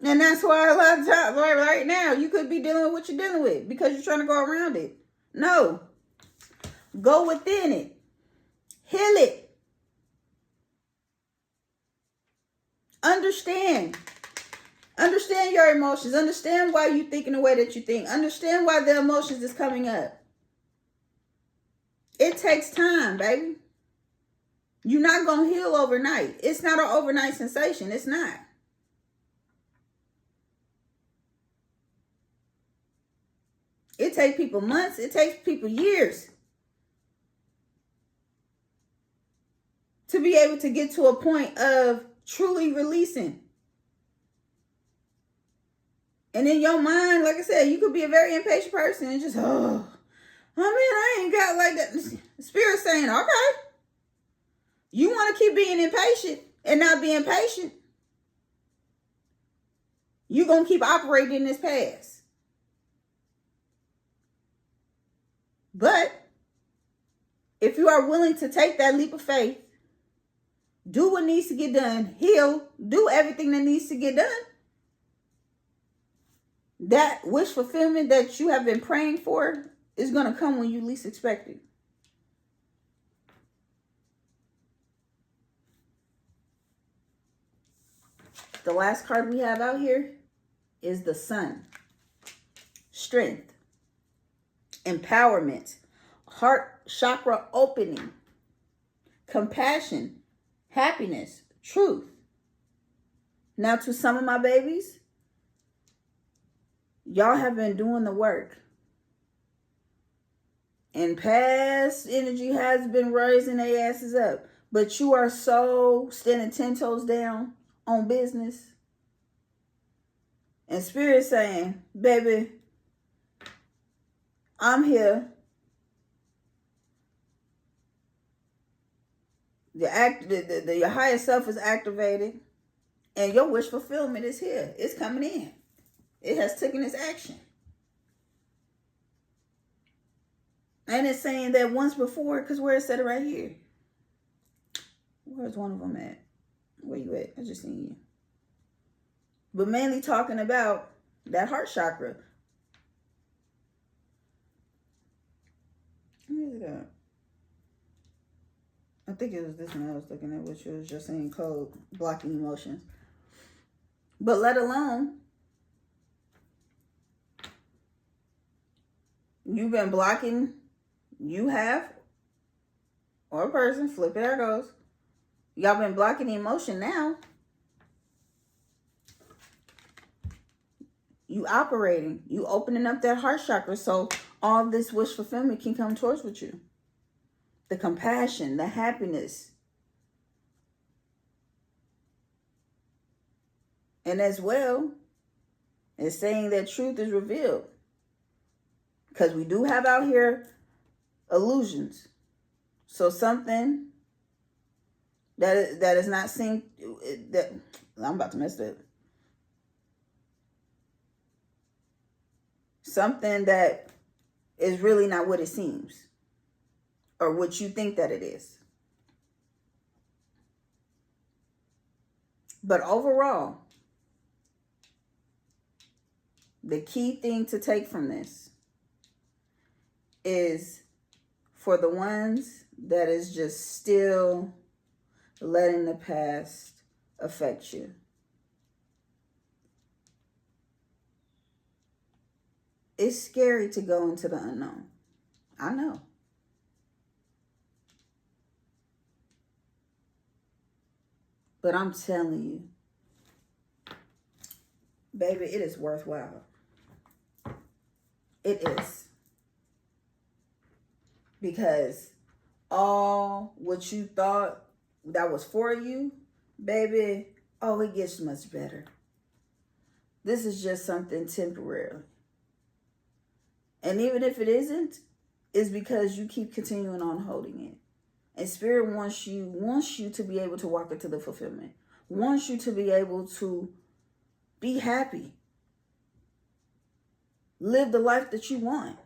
Speaker 1: And that's why a lot of times, right now, you could be dealing with what you're dealing with because you're trying to go around it. No. Go within it. Heal it. Understand. Understand your emotions. Understand why you think in the way that you think. Understand why the emotions is coming up. It takes time, baby. You're not going to heal overnight. It's not an overnight sensation. It's not. It takes people months. It takes people years to be able to get to a point of truly releasing. And in your mind, like I said, you could be a very impatient person and just, I ain't got like that. Spirit saying, okay. You want to keep being impatient and not being patient. You're going to keep operating in this past. But if you are willing to take that leap of faith, do what needs to get done, heal, do everything that needs to get done, that wish fulfillment that you have been praying for is going to come when you least expect it. The last card we have out here is the Sun. Strength, empowerment, heart chakra opening, compassion, happiness, truth. Now to some of my babies, Y'all have been doing the work. And past energy has been raising their asses up. But you are so standing 10 toes down on business. And Spirit saying, baby, I'm here. Your higher self is activated. And your wish fulfillment is here. It's coming in. It has taken its action. And it's saying that once before, because where it said it right here. Where's one of them at? Where you at? I just seen you. But mainly talking about that heart chakra. Where is it at? I think it was this one I was looking at, which was just saying code, blocking emotions. But let alone, you've been blocking, you have, or a person, flip it, there it goes. Y'all been blocking the emotion now. You operating, you opening up that heart chakra so all this wish fulfillment can come towards with you. The compassion, the happiness. And as well, it's saying that truth is revealed. Because we do have out here illusions. So something that is not seen, that I'm about to mess it up. Something that is really not what it seems. Or what you think that it is. But overall, the key thing to take from this is for the ones that is just still letting the past affect you. It's scary to go into the unknown. I know. But I'm telling you, baby, it is worthwhile. It is. Because all what you thought that was for you, baby, oh, it gets much better. This is just something temporary. And even if it isn't, it's because you keep continuing on holding it. And Spirit wants you to be able to walk into the fulfillment. Wants you to be able to be happy. Live the life that you want.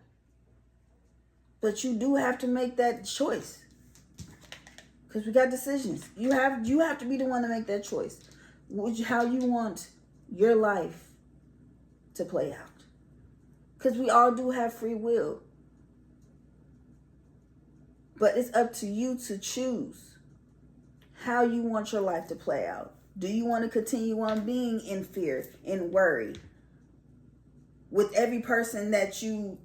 Speaker 1: But you do have to make that choice. Because we got decisions. You have to be the one to make that choice. How you want your life to play out. Because we all do have free will. But it's up to you to choose how you want your life to play out. Do you want to continue on being in fear, in worry, with every person that you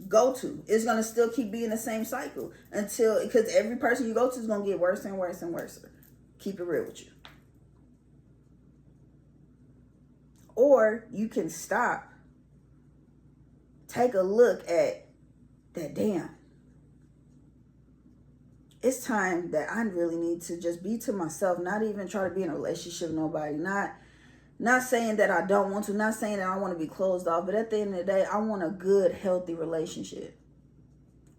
Speaker 1: go to? It's going to still keep being the same cycle because every person you go to is going to get worse and worse and worse. Keep it real with you. Or you can stop, take a look at that, damn. It's time that I really need to just be to myself, not even try to be in a relationship with nobody, not saying that I don't want to, not saying that I want to be closed off, but at the end of the day, I want a good, healthy relationship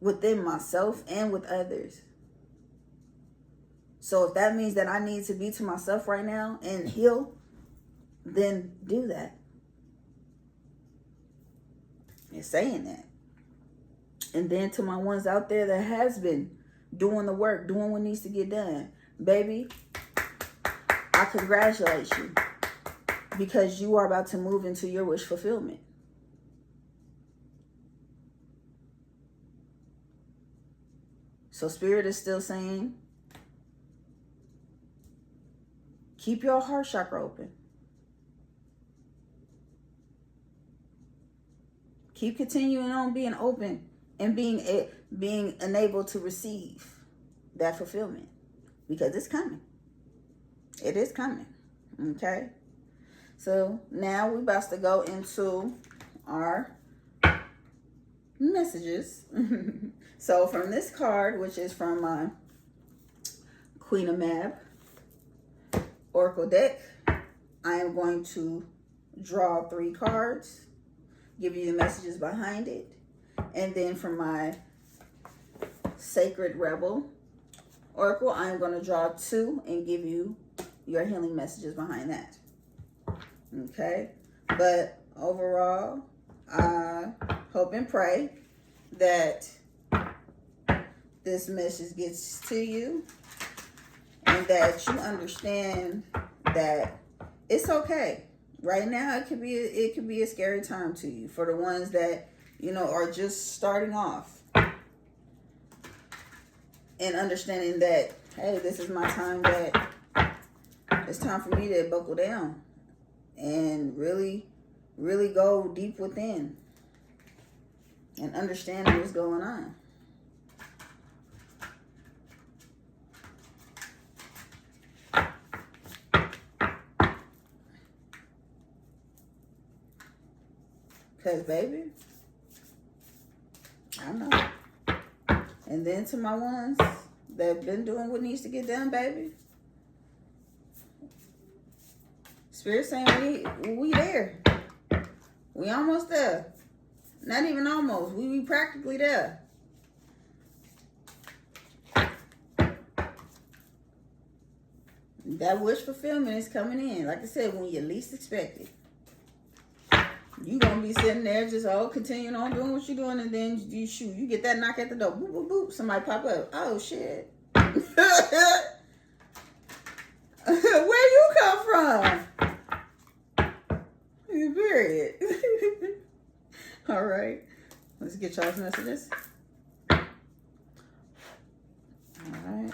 Speaker 1: within myself and with others. So if that means that I need to be to myself right now and heal, then do that. It's saying that. And then to my ones out there that has been doing the work, doing what needs to get done, baby, I congratulate you because you are about to move into your wish fulfillment. So Spirit is still saying, keep your heart chakra open. Keep continuing on being open and being enabled to receive that fulfillment because it's coming. It is coming. Okay? So now we're about to go into our messages. So from this card, which is from my Queen of Mab Oracle deck, I am going to draw 3 cards, give you the messages behind it, and then from my Sacred Rebel Oracle, I am going to draw 2 and give you your healing messages behind that. Okay, but overall, I hope and pray that this message gets to you and that you understand that it's okay. Right now, it could be a scary time to you for the ones that, you know, are just starting off, and understanding that, hey, this is my time, that it's time for me to buckle down and really go deep within and understand what's going on. Because, baby, I know. And then to my ones that have been doing what needs to get done, baby, Spirit saying we there. We almost there. Not even almost. We practically there. That wish fulfillment is coming in. Like I said, when you least expect it. You gonna be sitting there just continuing on doing what you're doing, and then you get that knock at the door. Boop, boop, boop. Somebody pop up. Oh, shit. Where you come from? Period. All right. Let's get y'all's messages. All right.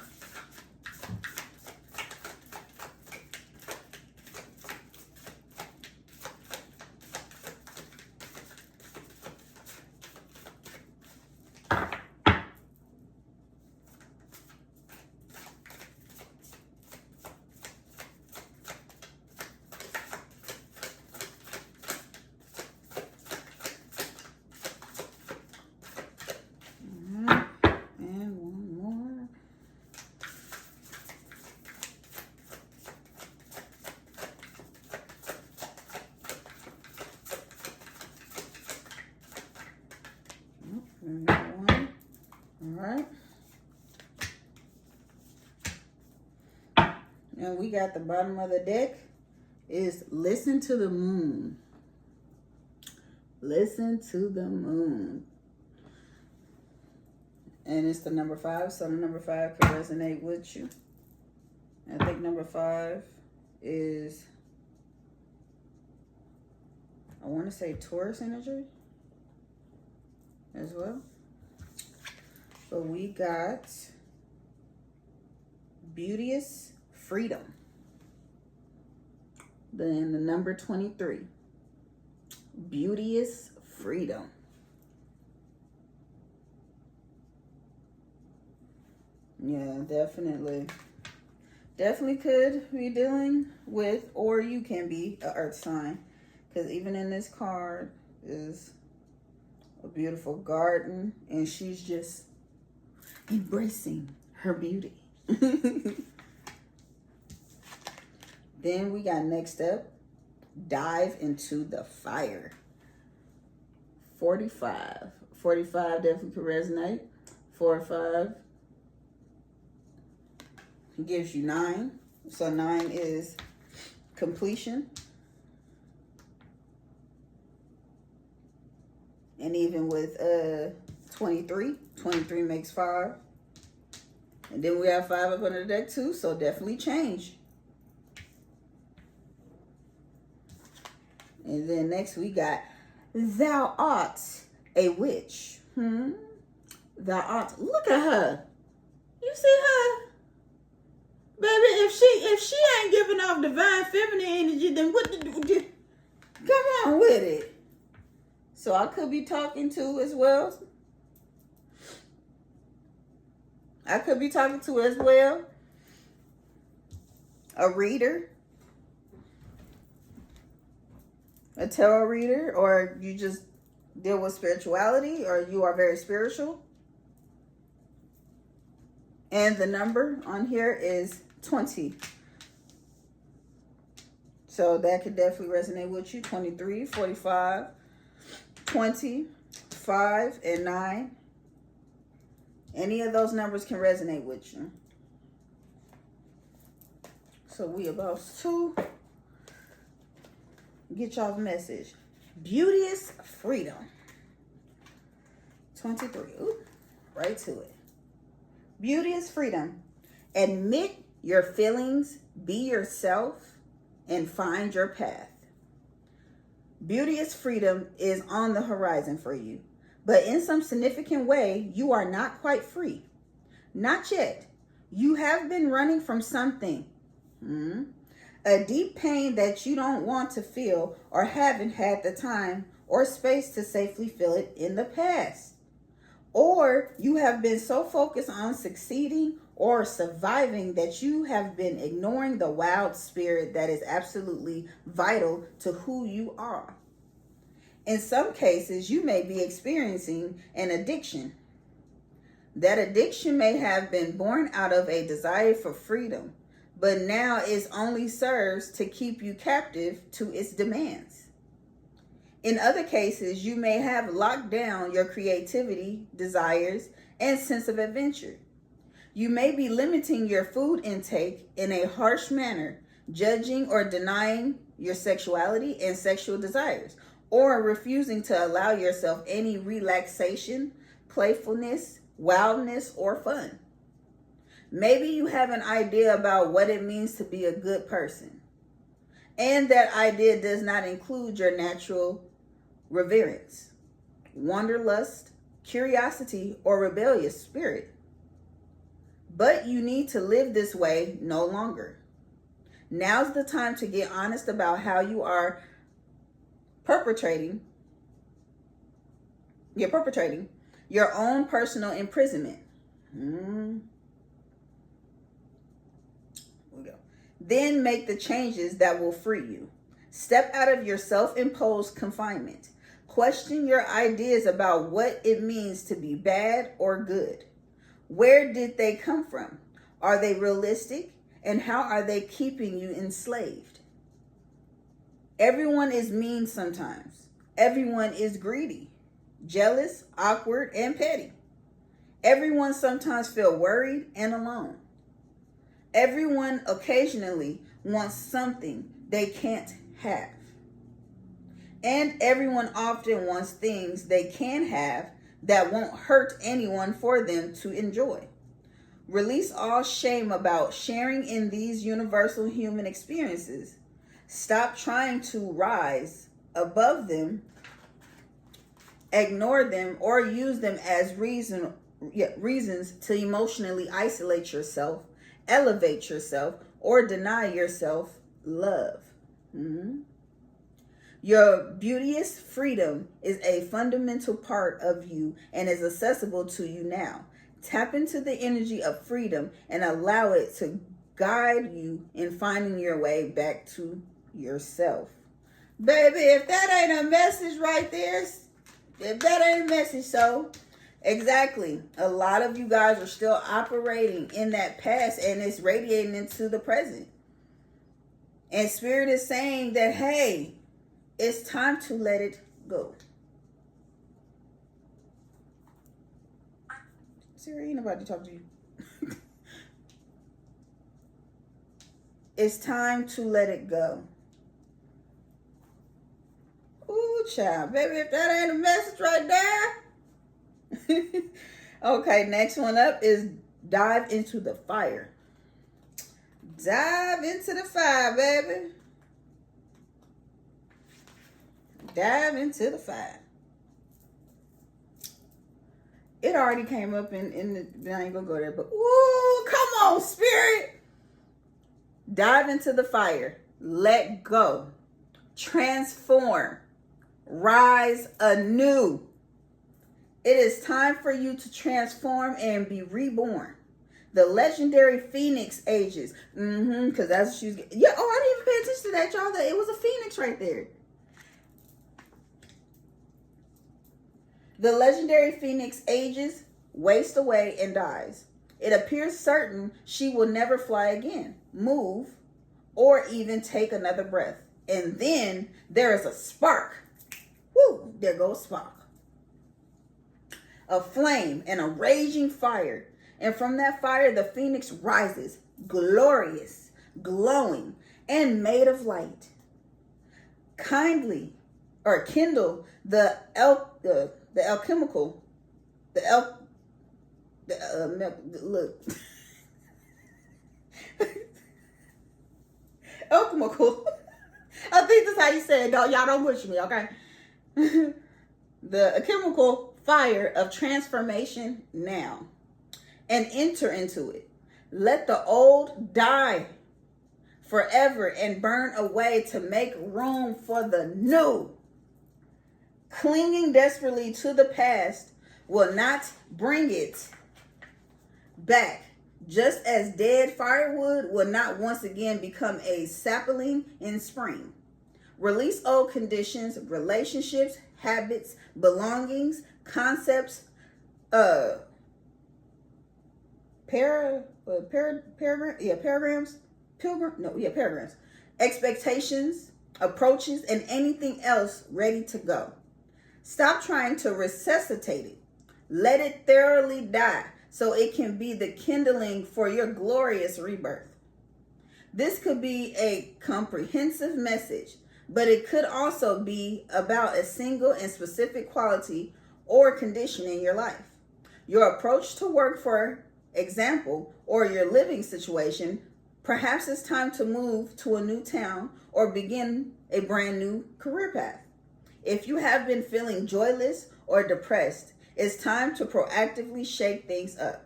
Speaker 1: Alright. And we got the bottom of the deck is listen to the moon. Listen to the moon. And it's the number 5, so the number 5 could resonate with you. I think number 5 is, I want to say Taurus energy as well. But we got Beauteous Freedom. Then the number 23. Beauteous Freedom. Yeah, definitely. Definitely could be dealing with, or you can be an earth sign. Because even in this card is a beautiful garden, and she's just embracing her beauty. Then we got next up, dive into the fire. 45. 45 definitely could resonate. 4 or 5 gives you 9. So 9 is completion. And even with 23 makes 5. And then we have 5 up under the deck too, so definitely change. And then next we got thou art a witch. Thou art, look at her. You see her? Baby, if she ain't giving off divine feminine energy, then what come on with it. So I could be talking to as well. I could be talking to as well a reader a tarot reader, or you just deal with spirituality, or you are very spiritual. And the number on here is 20. So that could definitely resonate with you. 23, 45, 20, 5, and 9. Any of those numbers can resonate with you. So we about to get y'all's message. Beauteous freedom. 23. Ooh, right to it. Beauteous freedom. Admit your feelings, be yourself, and find your path. Beauteous freedom is on the horizon for you, but in some significant way, you are not quite free. Not yet. You have been running from something. A deep pain that you don't want to feel or haven't had the time or space to safely feel it in the past. Or you have been so focused on succeeding or surviving that you have been ignoring the wild spirit that is absolutely vital to who you are. In some cases, you may be experiencing an addiction. That addiction may have been born out of a desire for freedom, but now it only serves to keep you captive to its demands. In other cases, you may have locked down your creativity, desires, and sense of adventure. You may be limiting your food intake in a harsh manner, judging or denying your sexuality and sexual desires, or refusing to allow yourself any relaxation, playfulness, wildness, or fun. Maybe you have an idea about what it means to be a good person, and that idea does not include your natural reverence, wanderlust, curiosity, or rebellious spirit. But you need to live this way no longer. Now's the time to get honest about how you are perpetrating your own personal imprisonment. Then make the changes that will free you. Step out of your self-imposed confinement. Question your ideas about what it means to be bad or good. Where did they come from? Are they realistic? And how are they keeping you enslaved? Everyone is mean sometimes. Everyone is greedy, jealous, awkward, and petty. Everyone sometimes feels worried and alone. Everyone occasionally wants something they can't have. And everyone often wants things they can have that won't hurt anyone for them to enjoy. Release all shame about sharing in these universal human experiences. Stop trying to rise above them, ignore them, or use them as reasons to emotionally isolate yourself, elevate yourself, or deny yourself love. Your beauteous freedom is a fundamental part of you and is accessible to you now. Tap into the energy of freedom and allow it to guide you in finding your way back to yourself. Baby, if that ain't a message right there, if that ain't a message, so exactly. A lot of you guys are still operating in that past and it's radiating into the present. And Spirit is saying that, hey, it's time to let it go. Siri, ain't nobody talk to you. It's time to let it go. Ooh, child. Baby, if that ain't a message right there. Okay, next one up is dive into the fire. Dive into the fire, baby. Dive into the fire. It already came up in the, I ain't gonna go there, but ooh, come on, Spirit. Dive into the fire. Let go. Transform. Rise anew. It is time for you to transform and be reborn. The legendary Phoenix ages. Because that's what she's, yeah, oh, I didn't even pay attention to that, y'all. That it was a Phoenix right there. The legendary phoenix ages, wastes away, and dies. It appears certain she will never fly again, move, or even take another breath. And then there is a spark. Woo, there goes spark. A flame and a raging fire. And from that fire, the phoenix rises, glorious, glowing, and made of light. Kindle the alchemical, look, alchemical. I think that's how you say it. Y'all don't push me, okay? The chemical fire of transformation now, and enter into it. Let the old die forever and burn away to make room for the new. Clinging desperately to the past will not bring it back, just as dead firewood will not once again become a sapling in spring. Release old conditions, relationships, habits, belongings, concepts, paragrams, expectations, approaches, and anything else ready to go. Stop trying to resuscitate it. Let it thoroughly die so it can be the kindling for your glorious rebirth. This could be a comprehensive message, but it could also be about a single and specific quality or condition in your life. Your approach to work, for example, or your living situation. Perhaps it's time to move to a new town or begin a brand new career path. If you have been feeling joyless or depressed, it's time to proactively shake things up.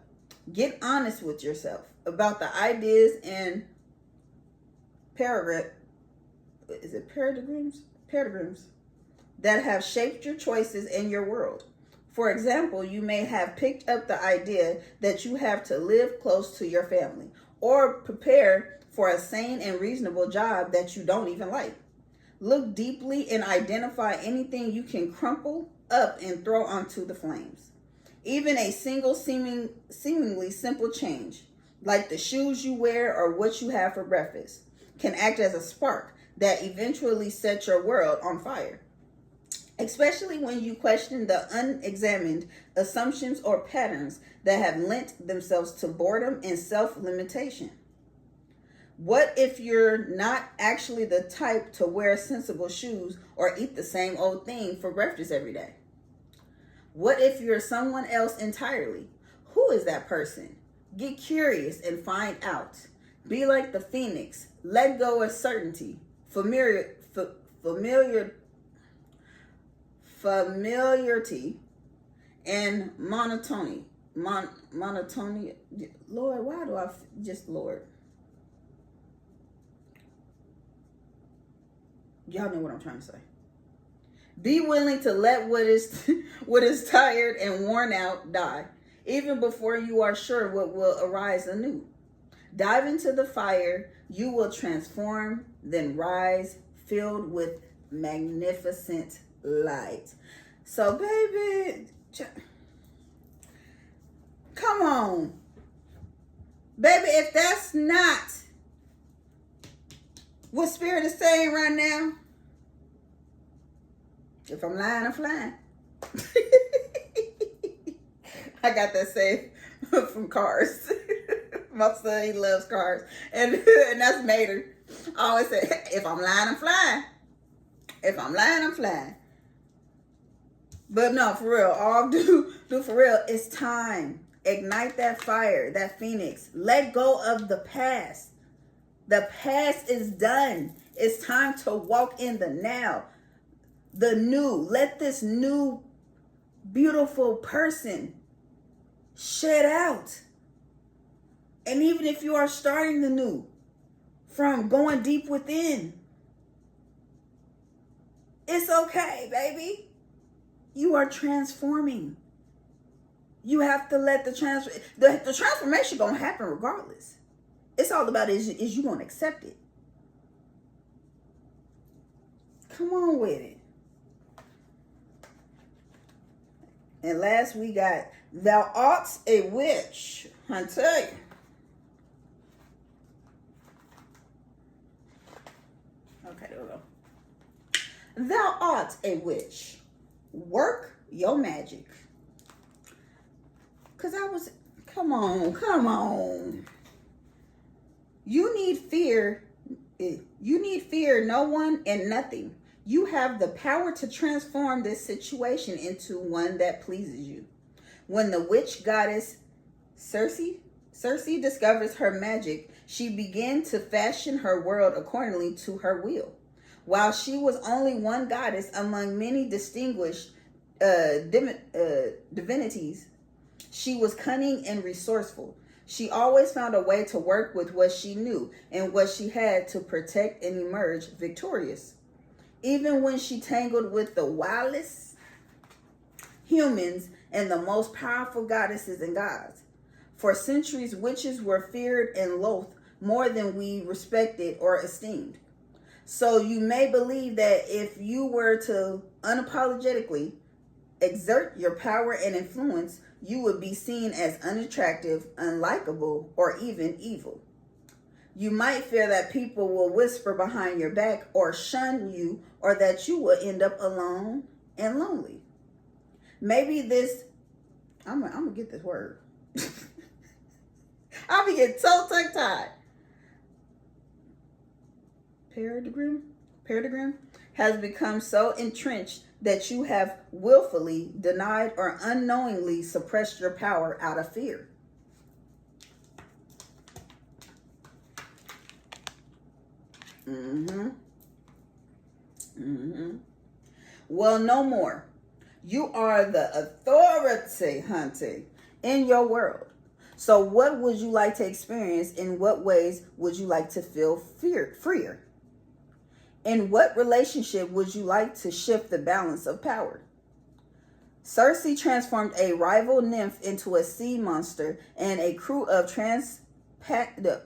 Speaker 1: Get honest with yourself about the ideas and paradigms that have shaped your choices in your world. For example, you may have picked up the idea that you have to live close to your family or prepare for a sane and reasonable job that you don't even like. Look deeply and identify anything you can crumple up and throw onto the flames. Even a single seemingly simple change, like the shoes you wear or what you have for breakfast, can act as a spark that eventually sets your world on fire. Especially when you question the unexamined assumptions or patterns that have lent themselves to boredom and self-limitation. What if you're not actually the type to wear sensible shoes or eat the same old thing for breakfast every day? What if you're someone else entirely? Who is that person? Get curious and find out. Be like the phoenix. Let go of certainty, familiarity, and monotony. Monotony. Lord, why do I just Lord? Y'all know what I'm trying to say. Be willing to let what is tired and worn out die, even before you are sure what will arise anew. Dive into the fire, you will transform, then rise, filled with magnificent light. So, baby, come on. Baby, if that's not what Spirit is saying right now, if I'm lying, I'm flying. I got that saying from Cars. My son, he loves Cars. And that's Mater. I always say, if I'm lying, I'm flying. If I'm lying, I'm flying. But no, for real, all do for real, it's time. Ignite that fire, that phoenix. Let go of the past. The past is done. It's time to walk in the now. The new. Let this new, beautiful person shed out. And even if you are starting the new, from going deep within, it's okay, baby. You are transforming. You have to let the transformation gonna happen regardless. It's all about is you gonna accept it. Come on with it. And last we got, thou art a witch. I tell you. Okay, there we go. Thou art a witch. Work your magic. Because come on. You need fear no one and nothing. You have the power to transform this situation into one that pleases you. When the witch goddess Circe discovers her magic, she began to fashion her world accordingly to her will. While she was only one goddess among many distinguished divinities, she was cunning and resourceful. She always found a way to work with what she knew and what she had to protect and emerge victorious. Even when she tangled with the wildest humans and the most powerful goddesses and gods. For centuries, witches were feared and loathed more than we respected or esteemed. So you may believe that if you were to unapologetically exert your power and influence, you would be seen as unattractive, unlikable, or even evil. You might fear that people will whisper behind your back or shun you, or that you will end up alone and lonely. Maybe this, I'm gonna get this word. I'll be getting so tongue-tied. Paradigm has become so entrenched that you have willfully denied or unknowingly suppressed your power out of fear. Well, no more. You are the authority, hunty, in your world. So what would you like to experience? In what ways would you like to feel freer? In what relationship would you like to shift the balance of power? Circe transformed a rival nymph into a sea monster and a crew of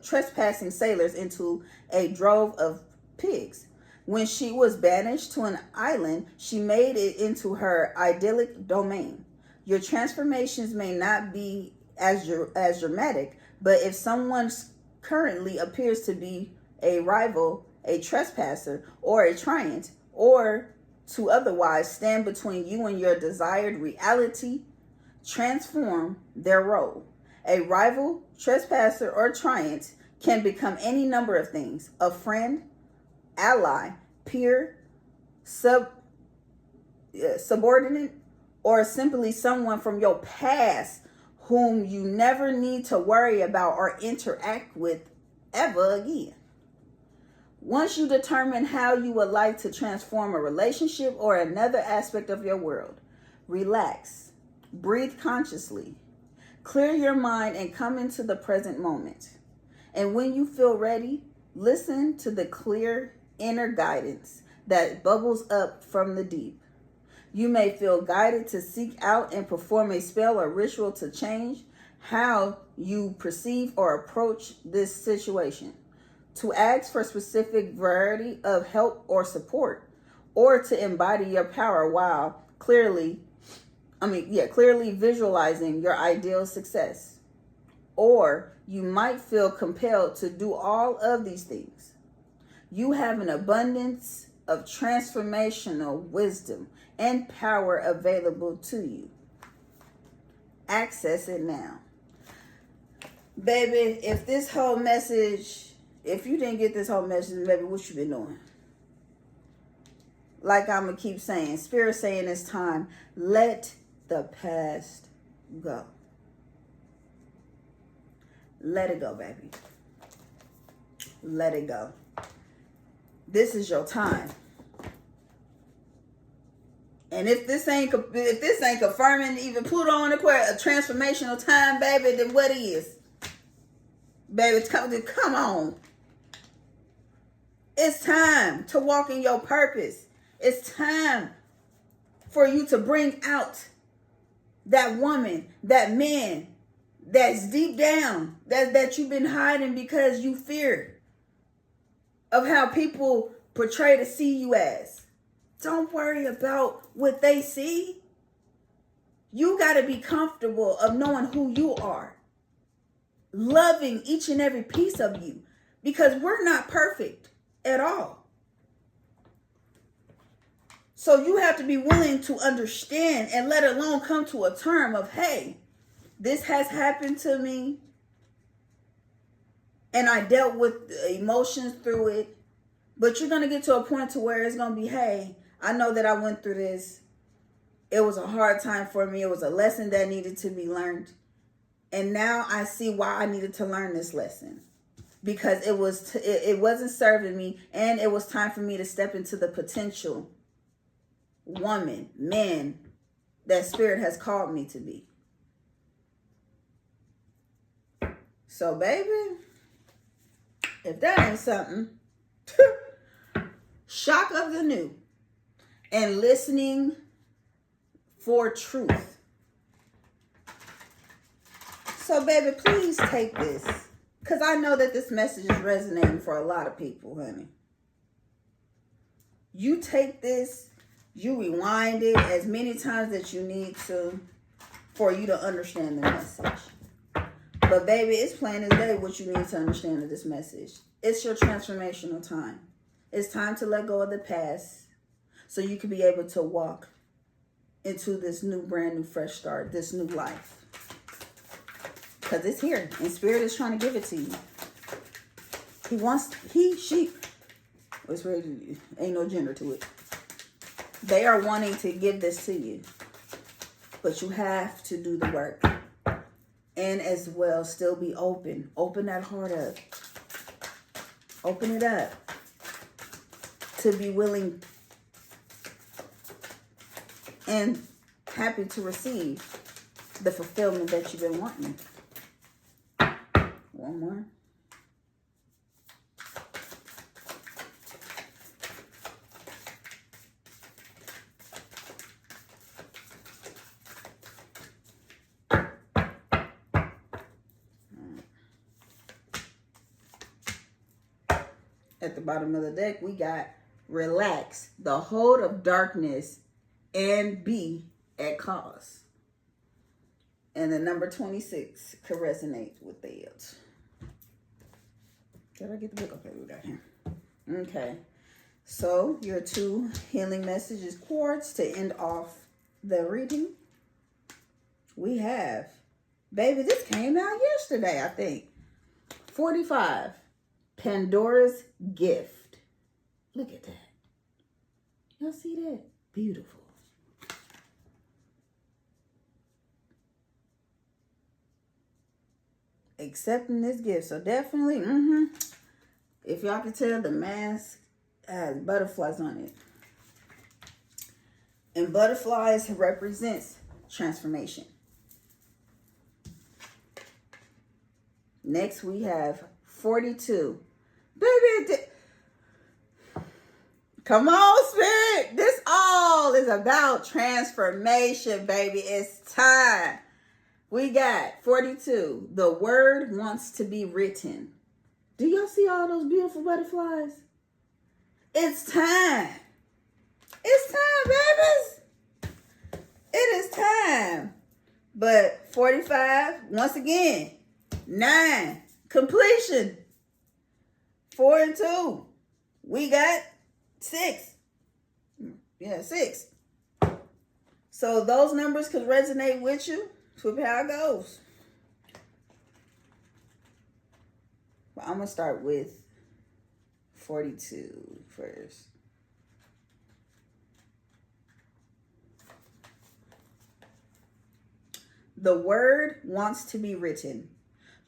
Speaker 1: trespassing sailors into a drove of pigs. When she was banished to an island, she made it into her idyllic domain. Your transformations may not be as dramatic, but if someone currently appears to be a rival, a trespasser, or a tyrant, or to otherwise stand between you and your desired reality, transform their role. A rival, trespasser, or tyrant can become any number of things: a friend, ally, peer, subordinate, or simply someone from your past whom you never need to worry about or interact with ever again. Once you determine how you would like to transform a relationship or another aspect of your world, relax, breathe consciously, clear your mind, and come into the present moment. And when you feel ready, listen to the clear inner guidance that bubbles up from the deep. You may feel guided to seek out and perform a spell or ritual to change how you perceive or approach this situation, to ask for specific variety of help or support, or to embody your power while clearly visualizing your ideal success. Or you might feel compelled to do all of these things. You have an abundance of transformational wisdom and power available to you. Access it now. Baby, if you didn't get this whole message, baby, what you been doing? Like I'm going to keep saying, Spirit saying it's time. Let the past go. Let it go, baby. Let it go. This is your time. And if this ain't confirming even Pluto in Aquarius, a transformational time, baby, then what is? Baby, come on. It's time to walk in your purpose. It's time for you to bring out that woman, that man that's deep down, that you've been hiding because you fear of how people portray to see you as. Don't worry about what they see. You got to be comfortable of knowing who you are. Loving each and every piece of you. Because we're not perfect at all. So you have to be willing to understand and let alone come to a term of, hey, this has happened to me. And I dealt with the emotions through it. But you're going to get to a point to where it's going to be, hey, I know that I went through this. It was a hard time for me. It was a lesson that needed to be learned. And now I see why I needed to learn this lesson. Because it wasn't serving me. And it was time for me to step into the potential woman, man, that Spirit has called me to be. So, baby, if that ain't something, shock of the new and listening for truth. So, baby, please take this, because I know that this message is resonating for a lot of people, honey. You take this, you rewind it as many times as you need to for you to understand the message. But, baby, it's plain as day what you need to understand of this message. It's your transformational time. It's time to let go of the past so you can be able to walk into this new, brand new, fresh start, this new life. Because it's here, and Spirit is trying to give it to you. She, it's really, ain't no gender to it. They are wanting to give this to you. But you have to do the work. And as well, still be open. Open that heart up. Open it up. To be willing and happy to receive the fulfillment that you've been wanting. One more. At the bottom of the deck, we got relax, the hold of darkness, and be at cause. And the number 26 could resonate with it. Did I get the book? Okay, we got him. Okay. So, your 2 healing messages, quartz, to end off the reading. We have, baby, this came out yesterday, I think. 45. Pandora's gift. Look at that. Y'all see that? Beautiful. Accepting this gift. So definitely, if y'all can tell, the mask has butterflies on it. And butterflies represents transformation. Next we have 42. Baby, come on, Spirit. This all is about transformation, baby. It's time. We got 42. The word wants to be written. Do y'all see all those beautiful butterflies? It's time. It's time, babies. It is time. But 45, once again, 9, completion. 4 and 2. We got 6. Yeah, 6. So those numbers could resonate with you. With how it goes. But I'm going to start with 42 first. The word wants to be written.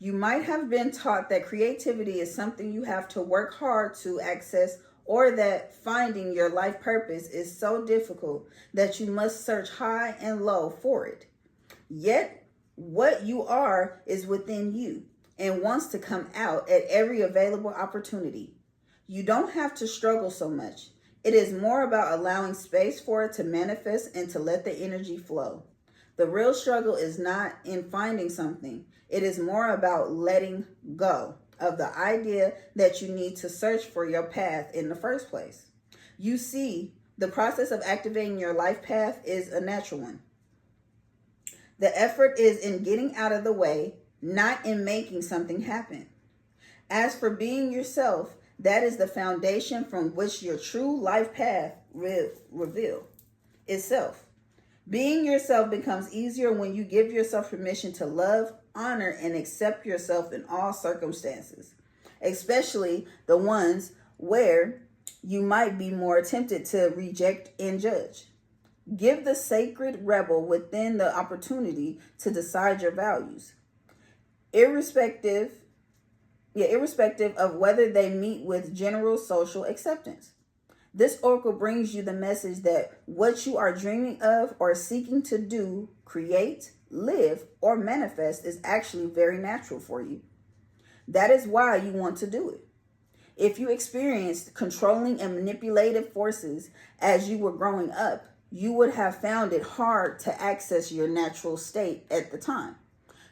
Speaker 1: You might have been taught that creativity is something you have to work hard to access, or that finding your life purpose is so difficult that you must search high and low for it. Yet, what you are is within you and wants to come out at every available opportunity. You don't have to struggle so much. It is more about allowing space for it to manifest and to let the energy flow. The real struggle is not in finding something. It is more about letting go of the idea that you need to search for your path in the first place. You see, the process of activating your life path is a natural one. The effort is in getting out of the way, not in making something happen. As for being yourself, that is the foundation from which your true life path will reveal itself. Being yourself becomes easier when you give yourself permission to love, honor, and accept yourself in all circumstances, especially the ones where you might be more tempted to reject and judge. Give the sacred rebel within the opportunity to decide your values, irrespective of whether they meet with general social acceptance. This oracle brings you the message that what you are dreaming of or seeking to do, create, live, or manifest is actually very natural for you. That is why you want to do it. If you experienced controlling and manipulative forces as you were growing up, you would have found it hard to access your natural state at the time.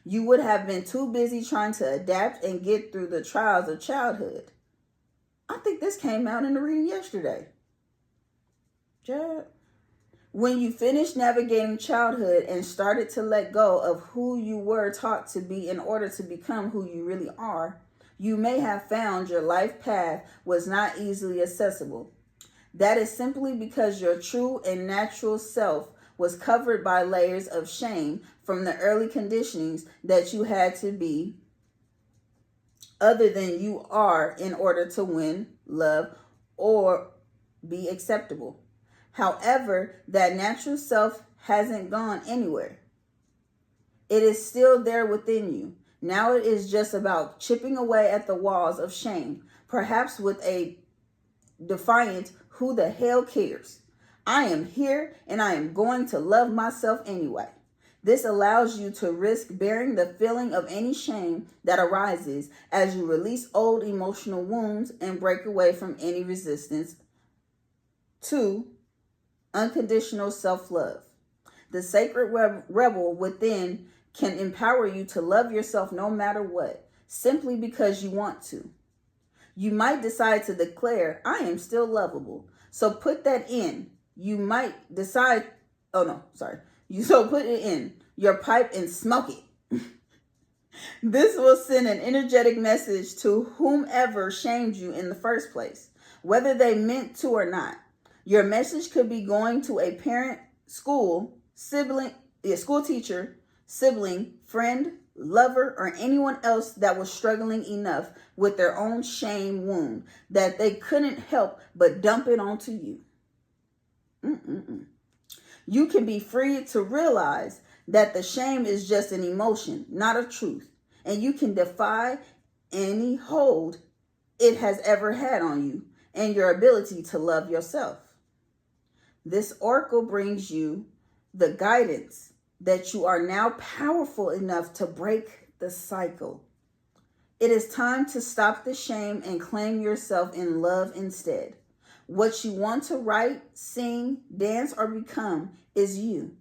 Speaker 1: You would have been too busy trying to adapt and get through the trials of childhood. I think this came out in the reading yesterday. When you finished navigating childhood and started to let go of who you were taught to be in order to become who you really are, you may have found your life path was not easily accessible. That is simply because your true and natural self was covered by layers of shame from the early conditionings that you had to be other than you are in order to win, love, or be acceptable. However, that natural self hasn't gone anywhere. It is still there within you. Now it is just about chipping away at the walls of shame, perhaps with a defiant, who the hell cares? I am here and I am going to love myself anyway. This allows you to risk bearing the feeling of any shame that arises as you release old emotional wounds and break away from any resistance to unconditional self-love. The sacred rebel within can empower you to love yourself no matter what, simply because you want to. You might decide to declare, I am still lovable. So put that in. You might decide, so put it in your pipe and smoke it. This will send an energetic message to whomever shamed you in the first place, whether they meant to or not. Your message could be going to a parent, school, sibling, school teacher, sibling, friend, lover, or anyone else that was struggling enough with their own shame wound that they couldn't help but dump it onto you. You can be free to realize that the shame is just an emotion, not a truth, and you can defy any hold it has ever had on you and your ability to love yourself. This oracle brings you the guidance that you are now powerful enough to break the cycle. It is time to stop the shame and claim yourself in love instead. What you want to write, sing, dance, or become is you.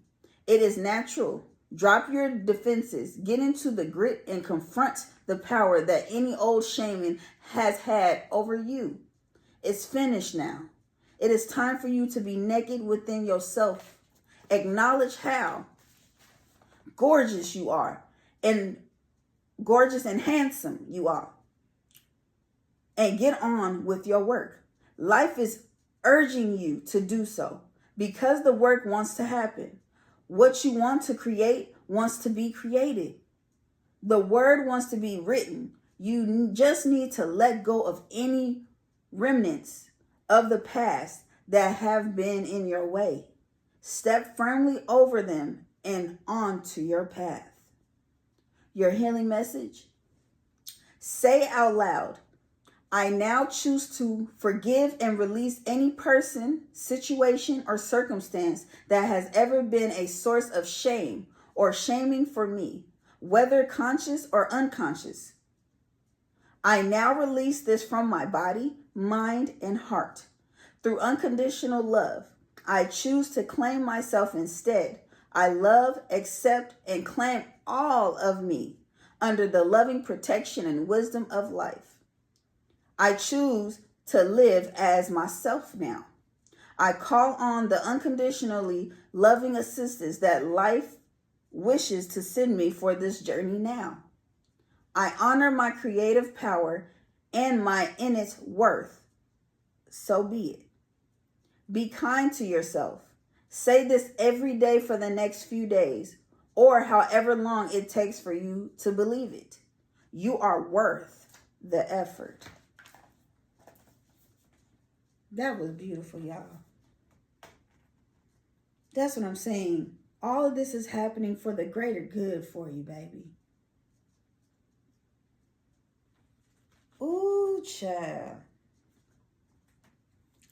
Speaker 1: It is natural. Drop your defenses, get into the grit, and confront the power that any old shaming has had over you. It's finished now. It is time for you to be naked within yourself. Acknowledge how gorgeous you are, and gorgeous and handsome you are. And get on with your work. Life is urging you to do so because the work wants to happen. What you want to create wants to be created. The word wants to be written. You just need to let go of any remnants of the past that have been in your way. Step firmly over them and onto your path. Your healing message. Say out loud, I now choose to forgive and release any person, situation, or circumstance that has ever been a source of shame or shaming for me, whether conscious or unconscious. I now release this from my body, mind, and heart. Through unconditional love, I choose to claim myself instead. I love, accept, and claim all of me under the loving protection and wisdom of life. I choose to live as myself now. I call on the unconditionally loving assistance that life wishes to send me for this journey now. I honor my creative power and my innate worth. So be it. Be kind to yourself. Say this every day for the next few days, or however long it takes for you to believe it. You are worth the effort. That was beautiful, y'all. That's what I'm saying. All of this is happening for the greater good for you, baby. Ooh, child.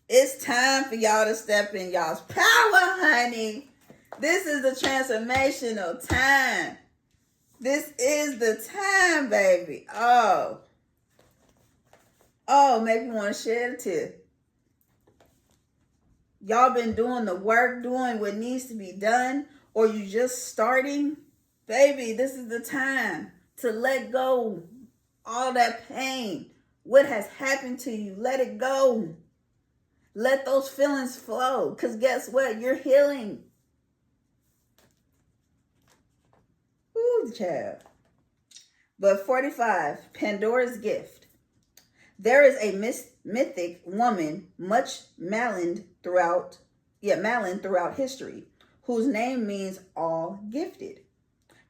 Speaker 1: It's time for y'all to step in y'all's power, honey. This is the transformational time. This is the time, baby. Oh, make me want to shed a tear. Y'all been doing the work, doing what needs to be done, or you just starting. Baby, this is the time to let go all that pain. What has happened to you, let it go. Let those feelings flow, because guess what? You're healing. Ooh, child. But 45, Pandora's gift. There is a mythic woman, much maligned throughout history, whose name means all gifted.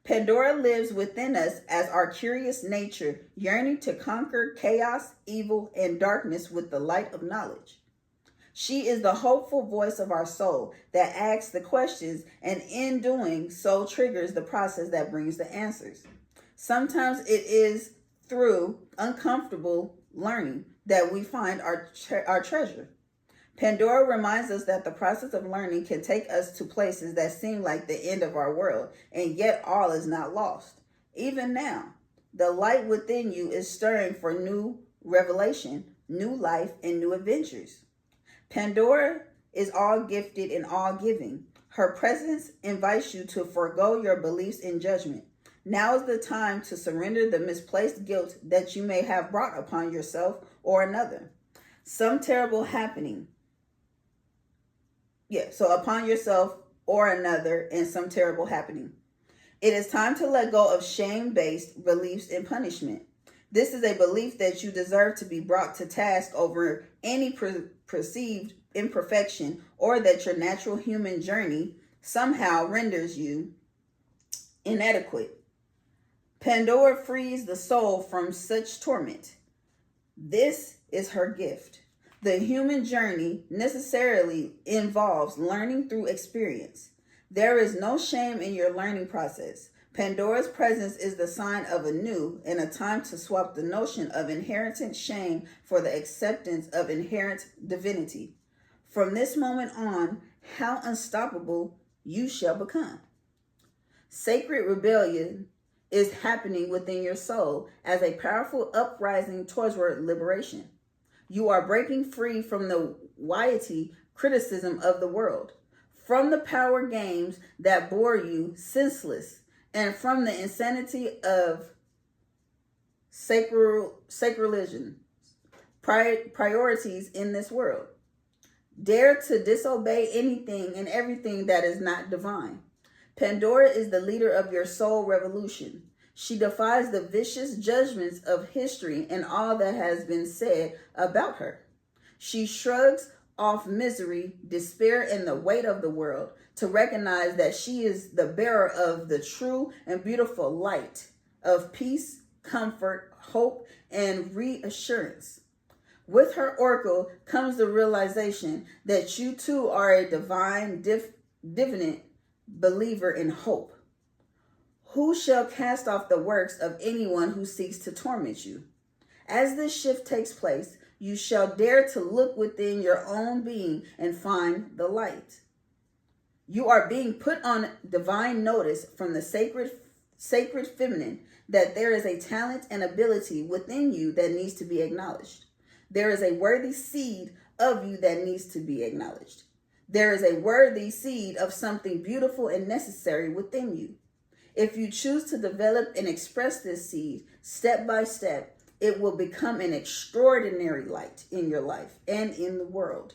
Speaker 1: Pandora lives within us as our curious nature, yearning to conquer chaos, evil, and darkness with the light of knowledge. She is the hopeful voice of our soul that asks the questions, and in doing so triggers the process that brings the answers. Sometimes it is through uncomfortable learning that we find our treasure. Pandora reminds us that the process of learning can take us to places that seem like the end of our world, and yet all is not lost. Even now, the light within you is stirring for new revelation, new life, and new adventures. Pandora is all gifted and all giving. Her presence invites you to forego your beliefs and judgment. Now is the time to surrender the misplaced guilt that you may have brought upon yourself or another. Some terrible happening. So upon yourself or another, and some terrible happening. It is time to let go of shame-based beliefs and punishment. This is a belief that you deserve to be brought to task over any perceived imperfection, or that your natural human journey somehow renders you inadequate. Pandora frees the soul from such torment. This is her gift. The human journey necessarily involves learning through experience. There is no shame in your learning process. Pandora's presence is the sign of a new and a time to swap the notion of inherent shame for the acceptance of inherent divinity. From this moment on, how unstoppable you shall become. Sacred rebellion is happening within your soul as a powerful uprising toward liberation. You are breaking free from the wiety criticism of the world, from the power games that bore you senseless, and from the insanity of sacrilege priorities in this world. Dare to disobey anything and everything that is not divine. Pandora is the leader of your soul revolution. She defies the vicious judgments of history and all that has been said about her. She shrugs off misery, despair, and the weight of the world to recognize that she is the bearer of the true and beautiful light of peace, comfort, hope, and reassurance. With her oracle comes the realization that you too are a divine, divinant believer in hope. Who shall cast off the works of anyone who seeks to torment you? As this shift takes place, you shall dare to look within your own being and find the light. You are being put on divine notice from the sacred feminine that there is a talent and ability within you that needs to be acknowledged. There is a worthy seed of you that needs to be acknowledged. There is a worthy seed of something beautiful and necessary within you. If you choose to develop and express this seed step by step, it will become an extraordinary light in your life and in the world.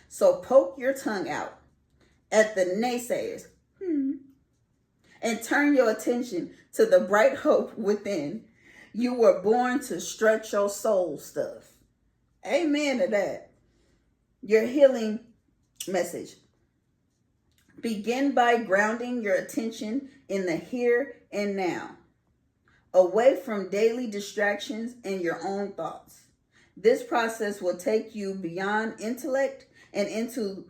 Speaker 1: So poke your tongue out at the naysayers and turn your attention to the bright hope within. You were born to stretch your soul stuff. Amen to that. Your healing message. Begin by grounding your attention in the here and now, away from daily distractions and your own thoughts. This process will take you beyond intellect and into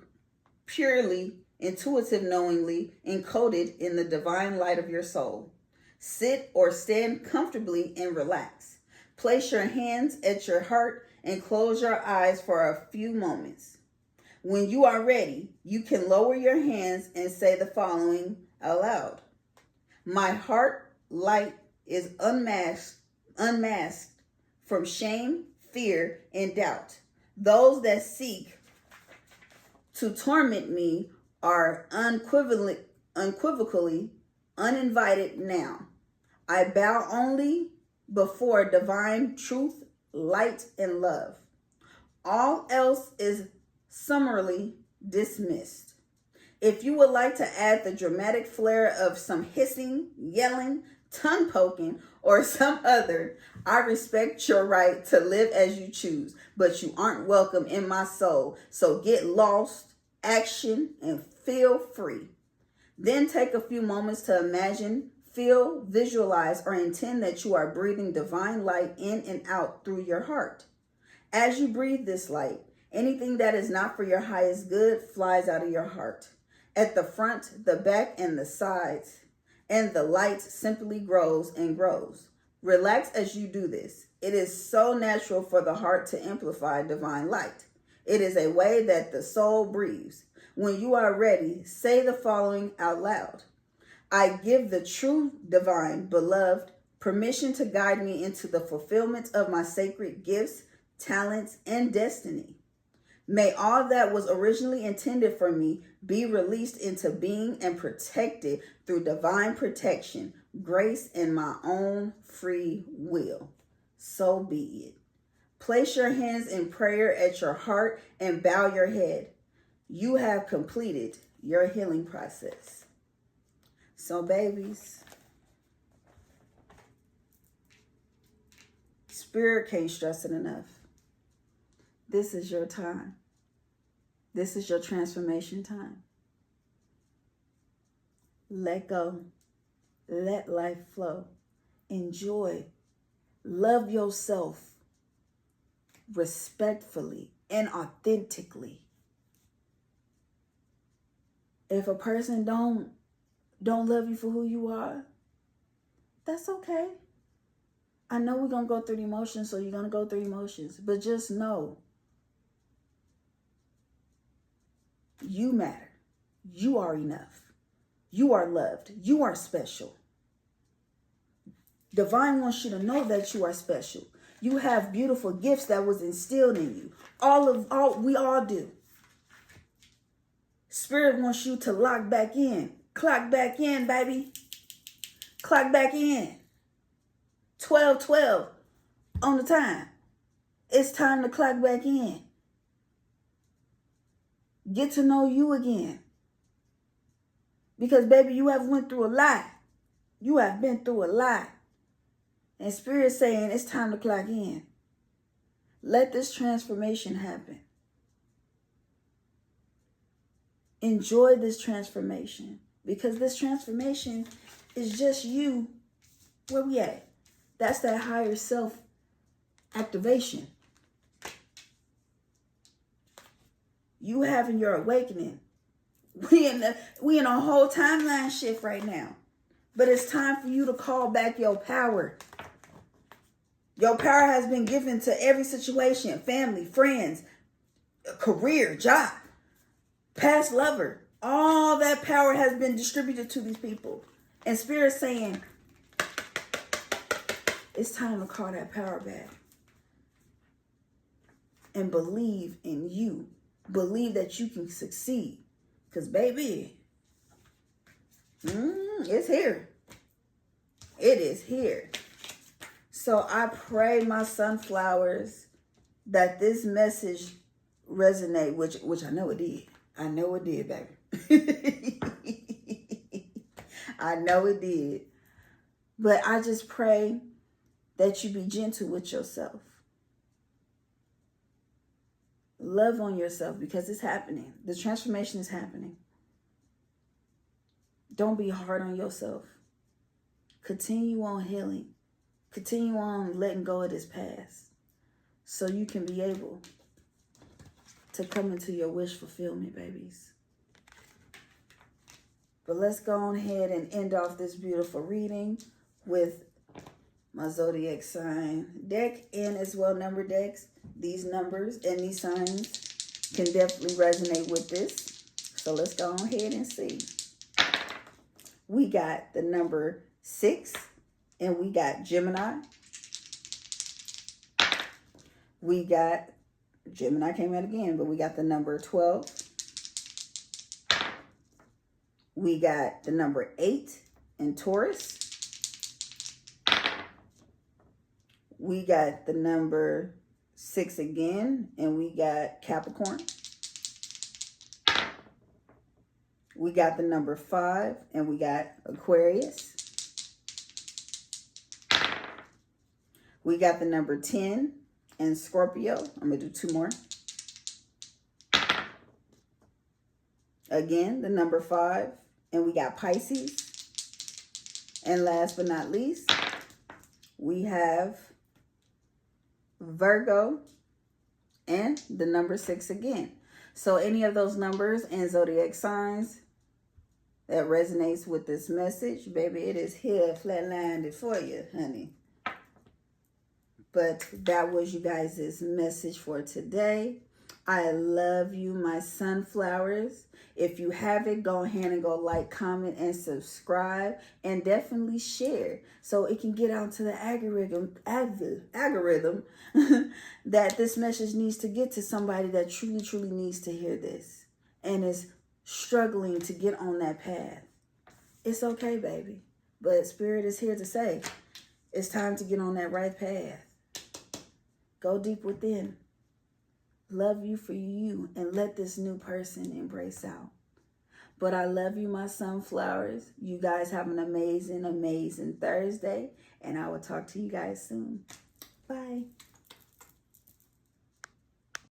Speaker 1: purely intuitive, knowingly encoded in the divine light of your soul. Sit or stand comfortably and relax. Place your hands at your heart and close your eyes for a few moments. When you are ready, you can lower your hands and say the following aloud. My heart light is unmasked from shame, fear, and doubt. Those that seek to torment me are unequivocally uninvited now. I bow only before divine truth, light, and love. All else is summarily dismissed. If you would like to add the dramatic flair of some hissing, yelling, tongue poking, or some other, I respect your right to live as you choose, but you aren't welcome in my soul. So get lost, action, and feel free. Then take a few moments to imagine, feel, visualize, or intend that you are breathing divine light in and out through your heart. As you breathe this light, anything that is not for your highest good flies out of your heart. At the front, the back, and the sides, and the light simply grows and grows. Relax as you do this. It is so natural for the heart to amplify divine light. It is a way that the soul breathes. When you are ready, say the following out loud. I give the true divine beloved permission to guide me into the fulfillment of my sacred gifts, talents, and destiny. May all that was originally intended for me be released into being and protected through divine protection, grace, and my own free will. So be it. Place your hands in prayer at your heart and bow your head. You have completed your healing process. So, babies, Spirit can't stress it enough. This is your time. This is your transformation time. Let go. Let life flow. Enjoy. Love yourself respectfully and authentically. If a person don't love you for who you are, that's okay. I know we're going to go through the emotions, so you're going to go through emotions. But just know, you matter. You are enough. You are loved. You are special. Divine wants you to know that you are special. You have beautiful gifts that was instilled in you. We all do. Spirit wants you to lock back in. Clock back in, baby. Clock back in. 12:12 on the time. It's time to clock back in. Get to know you again. Because, baby, you have went through a lot. You have been through a lot. And Spirit's saying it's time to clock in. Let this transformation happen. Enjoy this transformation. Because this transformation is just you. Where we at? That's that higher self activation. You having your awakening. We in a whole timeline shift right now. But it's time for you to call back your power. Your power has been given to every situation, family, friends, career, job, past lover. All that power has been distributed to these people. And Spirit's saying, it's time to call that power back. And believe in you. Believe that you can succeed. Because, baby, it's here. It is here. So I pray, my sunflowers, that this message resonate, which I know it did. I know it did, baby. I know it did. But I just pray that you be gentle with yourself. Love on yourself because it's happening. The transformation is happening. Don't be hard on yourself. Continue on healing. Continue on letting go of this past so you can be able to come into your wish fulfillment, babies. But let's go on ahead and end off this beautiful reading with my zodiac sign deck and as well number decks. These numbers and these signs can definitely resonate with this. So let's go on ahead and see. We got the number 6 and we got Gemini. We got Gemini came out again, but we got the number 12. We got the number 8 in Taurus. We got the number 6 again, and we got Capricorn. We got the number 5, and we got Aquarius. We got the number 10 and Scorpio. I'm going to do 2 more. Again, the number 5, and we got Pisces. And last but not least, we have Virgo and the number 6 again. So any of those numbers and zodiac signs that resonates with this message, baby, it is here flatlined for you, honey. But that was you guys' message for today. I love you, my sunflowers. If you haven't, go ahead and go like, comment, and subscribe. And definitely share so it can get out to the algorithm that this message needs to get to somebody that truly, truly needs to hear this and is struggling to get on that path. It's okay, baby. But Spirit is here to say, it's time to get on that right path. Go deep within. Love you for you and let this new person embrace out. But I love you, my sunflowers. You guys have an amazing, amazing Thursday. And I will talk to you guys soon. Bye.